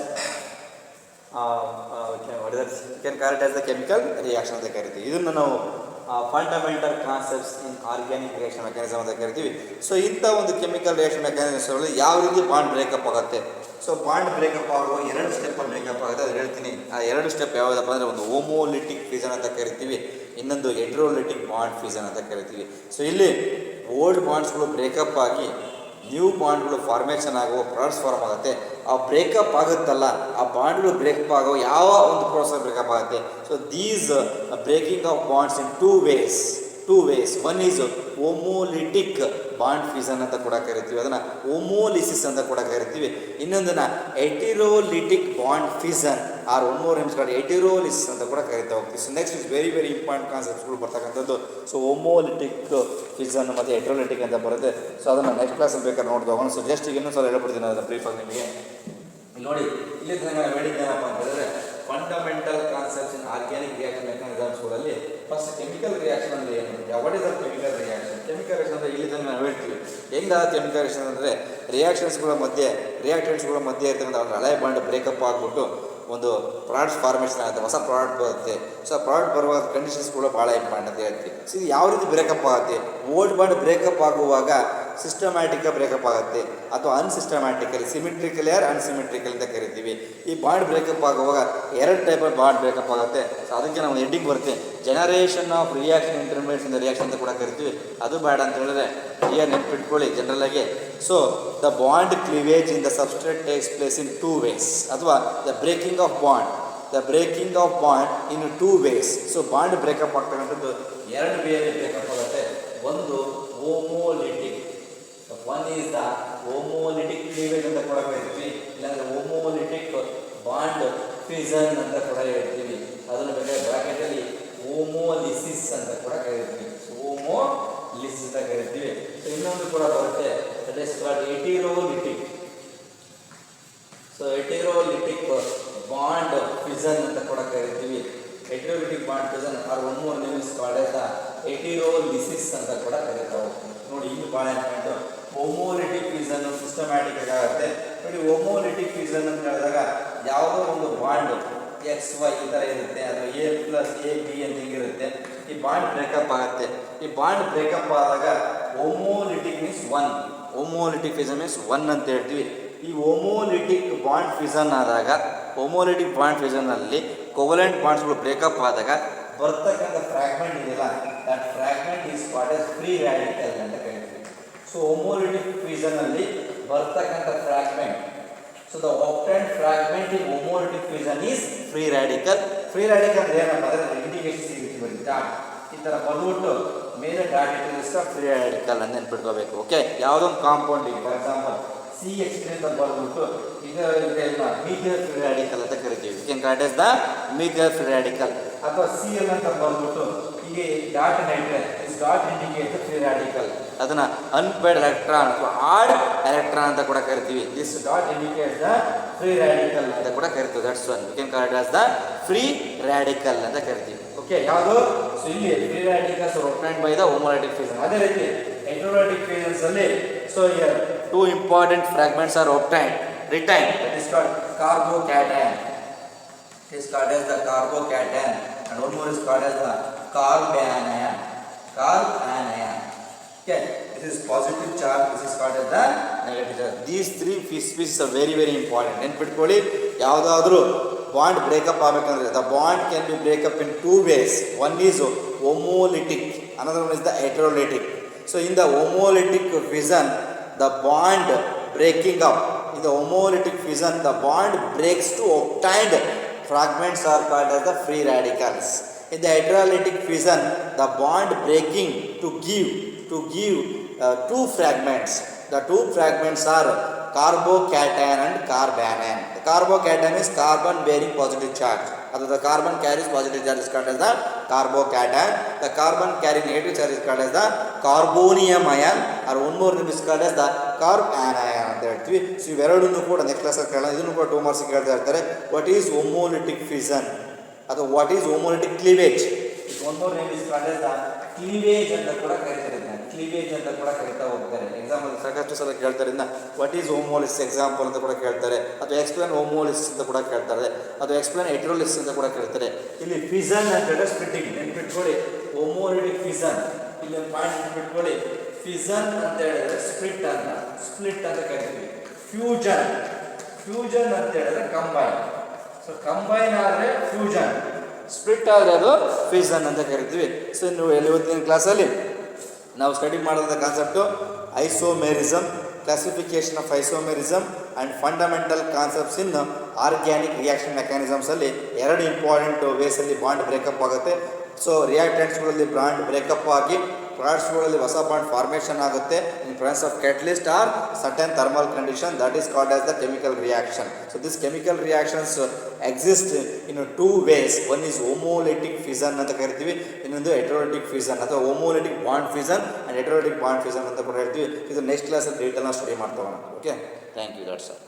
the chemical reaction ಅಂತ ಕರಿತೀವಿ. ಇದನ್ನು ನಾವು fundamental concepts in organic reaction mechanism ಅಂತ ಕರಿತೀವಿ. ಸೊ ಇಂಥ ಒಂದು ಕೆಮಿಕಲ್ ರಿಯಾಕ್ಷನ್ ಮೆಕ್ಯಾನಿಸಮ್ಗಳಲ್ಲಿ ಯಾವ ರೀತಿ ಬಾಂಡ್ ಬ್ರೇಕಪ್ ಆಗುತ್ತೆ. ಸೊ ಬಾಂಡ್ ಬ್ರೇಕಪ್ ಆಗುವ 2 ಸ್ಟೆಪ್ಪಲ್ಲಿ ಬ್ರೇಕಪ್ ಆಗುತ್ತೆ, ಅದು ಹೇಳ್ತೀನಿ. ಆ 2 ಸ್ಟೆಪ್ ಯಾವುದಪ್ಪ ಅಂದರೆ, ಒಂದು ಹೋಮೋಲಿಟಿಕ್ ಫ್ಯೂಷನ್ ಅಂತ ಕರಿತೀವಿ, ಇನ್ನೊಂದು ಹೆಟ್ರೋಲಿಟಿಕ್ ಬಾಂಡ್ ಫ್ಯೂಷನ್ ಅಂತ ಕರಿತೀವಿ. ಸೊ ಇಲ್ಲಿ ಓಲ್ಡ್ ಬಾಂಡ್ಸ್ಗಳು ಬ್ರೇಕಪ್ ಆಗಿ ನ್ಯೂ ಬಾಂಡ್ಗಳು ಫಾರ್ಮೇಷನ್ ಆಗುವ ಪ್ರಾಡಕ್ಟ್ಸ್ ಫಾರ್ಮ್ ಆಗುತ್ತೆ. ಆ ಬ್ರೇಕಪ್ ಆಗುತ್ತಲ್ಲ, ಆ ಬಾಂಡ್ಗಳು ಬ್ರೇಕಪ್ ಆಗೋ ಯಾವ ಒಂದು ಪ್ರೋಸೆಸ್ ಬ್ರೇಕಪ್ ಆಗುತ್ತೆ. So these breaking of bonds in two ways. One is homolytic bond fusion ಅಂತ ಕೂಡ ಕರಿತೀವಿ, ಅದನ್ನು ಹೋಮೋಲಿಸಿಸ್ ಅಂತ ಕೂಡ ಕರಿತೀವಿ. ಇನ್ನೊಂದನ್ನು heterolytic bond fusion or one more names called heterolysis ಅಂತ ಕೂಡ ಕರಿತಾ ಹೋಗ್ತೀವಿ. So next is very important ಕಾನ್ಸೆಪ್ಟ್ಸ್ಗಳು ಬರ್ತಕ್ಕಂಥದ್ದು. ಸೊ ಹೋಮೋಲಿಟಿಕ್ ಫ್ಯೂಷನ್ ಮತ್ತು ಹೆಟ್ರೋಲಿಟಿಕ್ ಅಂತ ಬರುತ್ತೆ. ಸೊ ಅದನ್ನು ನೆಕ್ಸ್ಟ್ ಕ್ಲಾಸಲ್ಲಿ ಬೇಕಾದ್ರೆ ನೋಡ್ತಾ ಹೋಗೋಣ. ಸೊ ಜಸ್ಟ್ ಈಗ ಇನ್ನೊಂದು ಸಲ ಹೇಳ್ಬಿಡ್ತೀನಿ ಅದನ್ನು ಬ್ರೀಫಾಗಿ ನಿಮಗೆ. ಇಲ್ಲಿ ನೋಡಿ, ಇಲ್ಲಿ ನಾನು ಹೇಳಿದ್ದೇನಪ್ಪ ಅಂತ ಹೇಳಿದ್ರೆ, fundamental concepts in organic reaction ಮೆಕ್ಯಾನಿಸಮ್ಸ್ಗಳಲ್ಲಿ ಫಸ್ಟ್ ಕೆಮಿಕಲ್ ರಿಯಾಕ್ಷನ್ ಅಂದರೆ ಏನು, what is the chemical reaction. Chemical reaction ಅಂದರೆ ಇಲ್ಲಿ ತನಕ ನಾವು ಹೇಳ್ತೀವಿ. ಹೆಂಗಾದ ಕೆಮಿಕಲ್ ರಿಯಾಕ್ಷನ್ ಅಂದರೆ, ರಿಯಾಕ್ಷನ್ಸ್ಗಳ ಮಧ್ಯೆ ಇರ್ತಕ್ಕಂಥ ಒಂದು ಹಳೆ ಬಾಂಡ್ ಬ್ರೇಕಪ್ ಆಗಿಬಿಟ್ಟು ಒಂದು ಪ್ರಾಡಕ್ಟ್ಸ್ ಫಾರ್ಮೇಷನ್ ಆಗುತ್ತೆ, ಹೊಸ ಪ್ರಾಡಕ್ಟ್ ಬರುತ್ತೆ. ಸೊ ಆ ಪ್ರಾಡಕ್ಟ್ ಬರುವ ಕಂಡೀಷನ್ಸ್ ಕೂಡ ಭಾಳ ಇಂಪಾರ್ಟೆಂಟ್ ಅಂತ ಹೇಳ್ತೀವಿ. ಸೊ ಇದು ಯಾವ ರೀತಿ ಬ್ರೇಕಪ್ ಆಗುತ್ತೆ, ಓಲ್ಡ್ ಬಾಂಡ್ ಬ್ರೇಕಪ್ ಆಗುವಾಗ ಸಿಸ್ಟಮ್ಯಾಟಿಕ್ ಬ್ರೇಕಪ್ ಆಗುತ್ತೆ ಅಥವಾ ಅನ್ಸಿಸ್ಟಮ್ಯಾಟಿಕಲಿ, ಸಿಮಿಟ್ರಿಕಲಿ ಆರ್ ಅನ್ಸಿಮಿಟ್ರಿಕಲ್ ಅಂತ ಕರಿತೀವಿ. ಈ ಬಾಂಡ್ ಬ್ರೇಕಪ್ ಆಗುವಾಗ 2 ಟೈಪ್ ಆಫ್ ಬಾಂಡ್ ಬ್ರೇಕಪ್ ಆಗುತ್ತೆ. ಸೊ ಅದಕ್ಕೆ ನಾವು ಹೆಡ್ಡಿಂಗ್ ಬರುತ್ತೆ, generation of reaction intermediates in the reaction ಅಂತ ಕೂಡ ಕರಿತೀವಿ. ಅದು ಬೇಡ ಅಂತ ಹೇಳಿದ್ರೆ ಏನು ನೆನ್ಪಿಟ್ಕೊಳ್ಳಿ ಜನರಲ್ಲಾಗಿ. So the bond cleavage in the substrate takes place in 2 ways, ಅಥವಾ the breaking of bond in 2 ways. So bond breakup ಆಗ್ತಕ್ಕಂಥದ್ದು 2 ವೇಯಲ್ಲಿ ಬ್ರೇಕಪ್ ಆಗುತ್ತೆ. ಒಂದು homolytic, one is the homolytic cleavage ಅಂತ ಕೂಡ ಕರಿತೀವಿ, ಇಲ್ಲಾಂದರೆ ಹೋಮೋಲಿಟಿಕ್ ಬಾಂಡ್ ಫ್ಯೂಷನ್ ಅಂತ ಕೂಡ ಹೇಳ್ತೀವಿ. ಅದನ್ನು ಬೇಕಾದ್ರೆ ಬ್ರಾಕೆಟಲ್ಲಿ ಹೋಮೋಲಿಸಿಸ್ ಅಂತ ಕೂಡ ಕರಿತೀವಿ. ಹೋಮೋಲಿಸಿಸ್ ಅಂತ ಕರಿತೀವಿ. ಸೊ ಇನ್ನೊಂದು ಕೂಡ ಬರುತ್ತೆ, that is called heterolytic. So heterolytic bond fusion ಅಂತ ಕೂಡ ಕರಿತೀವಿ. Heterolytic bond fusion or one more name is called as the heterolysis ಅಂತ ಕೂಡ ಕರೀತಾ ಹೋಗ್ತೀವಿ. ನೋಡಿ, ಇದು ಭಾಳ ಇಂಪಾರ್ಟೆಂಟ್. ಹೋಮೋಲಿಟಿಕ್ ಫ್ಯೂಷನ್ ಸಿಸ್ಟಮ್ಯಾಟಿಕ್ ಆಗುತ್ತೆ. ನೋಡಿ, ಹೋಮೋಲಿಟಿಕ್ ಫ್ಯೂಷನ್ ಅಂತ ಹೇಳಿದಾಗ ಯಾವುದೋ ಒಂದು ಬಾಂಡ್ XY ಈ ಥರ ಇರುತ್ತೆ, ಅಥವಾ A plus AB ಅಂತ ಹಿಂಗಿರುತ್ತೆ. ಈ ಬಾಂಡ್ ಬ್ರೇಕಪ್ ಆಗುತ್ತೆ. ಈ ಬಾಂಡ್ ಬ್ರೇಕಪ್ ಆದಾಗ ಹೋಮೋಲಿಟಿಕ್ ಮೀನ್ಸ್ 1, ಹೋಮೋಲಿಟಿಕ್ ಫ್ಯೂಷನ್ ಮೀನ್ಸ್ 1 ಅಂತ ಹೇಳ್ತೀವಿ. ಈ ಹೋಮೋಲಿಟಿಕ್ ಬಾಂಡ್ ಫ್ಯೂಷನ್ ಆದಾಗ, ಹೋಮೋಲಿಟಿಕ್ ಬಾಂಡ್ ಫ್ಯೂಷನ್ನಲ್ಲಿ ಕೋವಲೆಂಟ್ ಬಾಂಡ್ಸ್ಗಳು ಬ್ರೇಕಪ್ ಆದಾಗ ಬರ್ತಕ್ಕಂಥ ಫ್ರಾಗ್ಮೆಂಟ್ ಇದೆಯಲ್ಲ, that fragment is called as free radical ಅಂತ ಕರಿತೀವಿ. ಸೊ ಹೋಮೋಲಿಟಿಕ್ ಫ್ಯೂಷನ್ನಲ್ಲಿ ಬರ್ತಕ್ಕಂಥ fragment, so the obtained fragment in homolytic fusion is free radical. Free radical ಅಂದ್ರೆ ಏನಪ್ಪ ಅಂದರೆ, ಇಂಡಿಕೇಶನ್ ಸಿಗುತ್ತೆ ಬರೀ ಡಾಟ್ ಈ ಥರ ಬಂದ್ಬಿಟ್ಟು ಮೇಲೆ ಡಾಟ್ ಇಟ್ಟಿದ್ರೆ ಫ್ರೀ ರ್ಯಾಡಿಕಲ್ ಅಂತ ನೆನ್ಪಿಟ್ಕೋಬೇಕು. ಓಕೆ, ಯಾವುದೊಂದು ಕಾಂಪೌಂಡ್, ಫಾರ್ ಎಕ್ಸಾಂಪಲ್ CH3 ಅಂತ ಬಂದ್ಬಿಟ್ಟು ಇದನ್ನ ಮೀಥೈಲ್ ಫ್ರೀ ರ್ಯಾಡಿಕಲ್ ಅಂತ ಕರಿತೀವಿ. You can call it as the methyl free radical. ಅಥವಾ Cl ಅಂತ ಬಂದ್ಬಿಟ್ಟು ಹೀಗೆ ಡಾಟ್ ಇಟ್ಟರೆ is dot indicate free radical. ಅದನ್ನು ಅನ್ಪೇಡ್ ಎಲೆಕ್ಟ್ರಾನ್ ಅಥವಾ ಆಡ್ ಎಲೆಕ್ಟ್ರಾನ್ ಅಂತ ಕೂಡ ಕರಿತೀವಿ. This dot indicate the free radical ಅಂತ ಕೂಡ ಕರಿತೀವಿ. That's one, you can call it as the free radical ಅಂತ ಕರಿತೀವಿ. ಓಕೆ, ಯಾವುದು? ಸೊ ಇಲ್ಲಿ free radicals are obtained by the homolytic fusion. ಅದೇ ರೀತಿ ಹೆಟೆರೋಲಿಟಿಕ್ ಫ್ಯೂಷನ್ಸ್ ಅಲ್ಲಿ, so here 2 important fragments are obtained. retain, that is called carbocation. It is called as the carbocation, and one more is called as the carbanion. Carbanion. Okay, this is positive charge, this is called as the negative charge. These three species are very very important. ನೆನ್ಪಿಟ್ಕೊಳ್ಳಿ, ಯಾವುದಾದ್ರೂ bond breakup ಆಗಬೇಕಂದ್ರೆ the bond can be break up in two ways. One is homolytic, another one is the heterolytic. So in the homolytic fission, the bond breaking up, in the homolytic fission the bond breaks to obtained fragments are called as the free radicals. In the heterolytic fission, the bond breaking to give two fragments. The two fragments are carbocation and carbanion. The carbocation is carbon bearing positive charge. The carbon carries positive charge is called as the carbocation. The carbon carrying negative charge is called as the carbonium ion, or one more name is called as the carbanion ಅಂತ ಹೇಳ್ತೀವಿ. So ಇವೆರಡನ್ನೂ ಕೂಡ next ಕ್ಲಾಸಲ್ಲಿ ಕೇಳೋಣ. ಇದನ್ನು ಕೂಡ 2 marks ಕೇಳ್ತಾ ಇರ್ತಾರೆ. ವಾಟ್ ಈಸ್ ಹೋಮೋಲಿಟಿಕ್ ಫಿಷನ್ ಅಥವಾ what is homolytic cleavage? One more name is called as the cleavage ಅಂತ ಕೂಡ ಕರೀತಾರೆ. ಕ್ಲೀವೇಜ್ ಅಂತ ಕೂಡ ಕರೀತಾ ಹೋಗ್ತಾರೆ. ಎಕ್ಸಾಂಪಲ್ ಸಾಕಷ್ಟು ಸಲ ಕೇಳ್ತಾರೆ. ವಾಟ್ ಈಸ್ ಹೋಮೋಲಿಸ್ ಎಕ್ಸಾಂಪಲ್ ಅಂತ ಕೂಡ ಕೇಳ್ತಾರೆ, ಅಥವಾ ಎಕ್ಸ್ಪ್ಲೇನ್ ಹೋಮೋಲಿಸ್ ಅಂತ ಕೂಡ ಕೇಳ್ತಾರೆ, ಅಥವಾ ಎಕ್ಸ್ಪ್ಲೇನ್ ಹೆಟರೋಲಿಸ್ ಅಂತ ಕೂಡ ಕೇಳ್ತಾರೆ. ಇಲ್ಲಿ ಫಿಷನ್ ಅಂತ ಹೇಳಿದ್ರೆ ಸ್ಪ್ಲಿಟ್ಟಿಂಗ್ ನೆನ್ಪಿಟ್ಕೊಳ್ಳಿ. ಹೋಮೋಲಿಟಿಕ್ ಫಿಷನ್, ಇಲ್ಲಿ ಒಂದು ಪಾಯಿಂಟ್ ನೆನ್ಪಿಟ್ಕೊಳ್ಳಿ. ಫಿಷನ್ ಅಂತ ಹೇಳಿದ್ರೆ ಸ್ಪ್ಲಿಟ್ ಅಂತ ಕರಿತೀವಿ. ಫ್ಯೂಜನ್ ಅಂತ ಹೇಳಿದ್ರೆ ಕಂಬೈನ್. ಸೊ ಕಂಬೈನ್ ಆದರೆ ಫ್ಯೂಜನ್, ಸ್ಪ್ಲಿಟ್ ಆದರೆ ಅದು ಫಿಷನ್ ಅಂತ ಕರಿತೀವಿ. ಸೊ ನೀವು ಇವತ್ತಿನ ಕ್ಲಾಸಲ್ಲಿ ನಾವು ಸ್ಟಡಿ ಮಾಡೋದ concept isomerism, classification of isomerism and fundamental concepts in organic reaction ಮೆಕ್ಯಾನಿಸಮ್ಸಲ್ಲಿ ಎರಡು ಇಂಪಾರ್ಟೆಂಟ್ ವೇಸಲ್ಲಿ ಬಾಂಡ್ ಬ್ರೇಕಪ್ ಆಗುತ್ತೆ. ಸೊ ರಿಯಾಕ್ಟೆಂಟ್ಸ್ಗಳಲ್ಲಿ ಬಾಂಡ್ ಬ್ರೇಕಪ್ ಆಗಿ ಪ್ರಾಡಕ್ಟ್ಸ್ಗಳಲ್ಲಿ ಹೊಸ ಬಾಂಡ್ ಫಾರ್ಮೇಷನ್ ಆಗುತ್ತೆ in presence of catalyst or certain thermal condition, that is called as the chemical reaction. So this chemical reactions exist in 2 ways. One is homolytic fission ಅಂತ ಕರಿತೀವಿ, ಇನ್ನೊಂದು heterolytic fission ಅಥವಾ homolytic bond fission and ಹೆಟರೋಲಿಟಿಕ್ bond fission ಅಂತ ಕೂಡ ಹೇಳ್ತೀವಿ. ಇದು next ಕ್ಲಾಸಲ್ಲಿ ಡೀಟೇಲ್ನ study ಮಾಡ್ತಾ ಹೋಗೋಣ. Okay, thank you, that's all.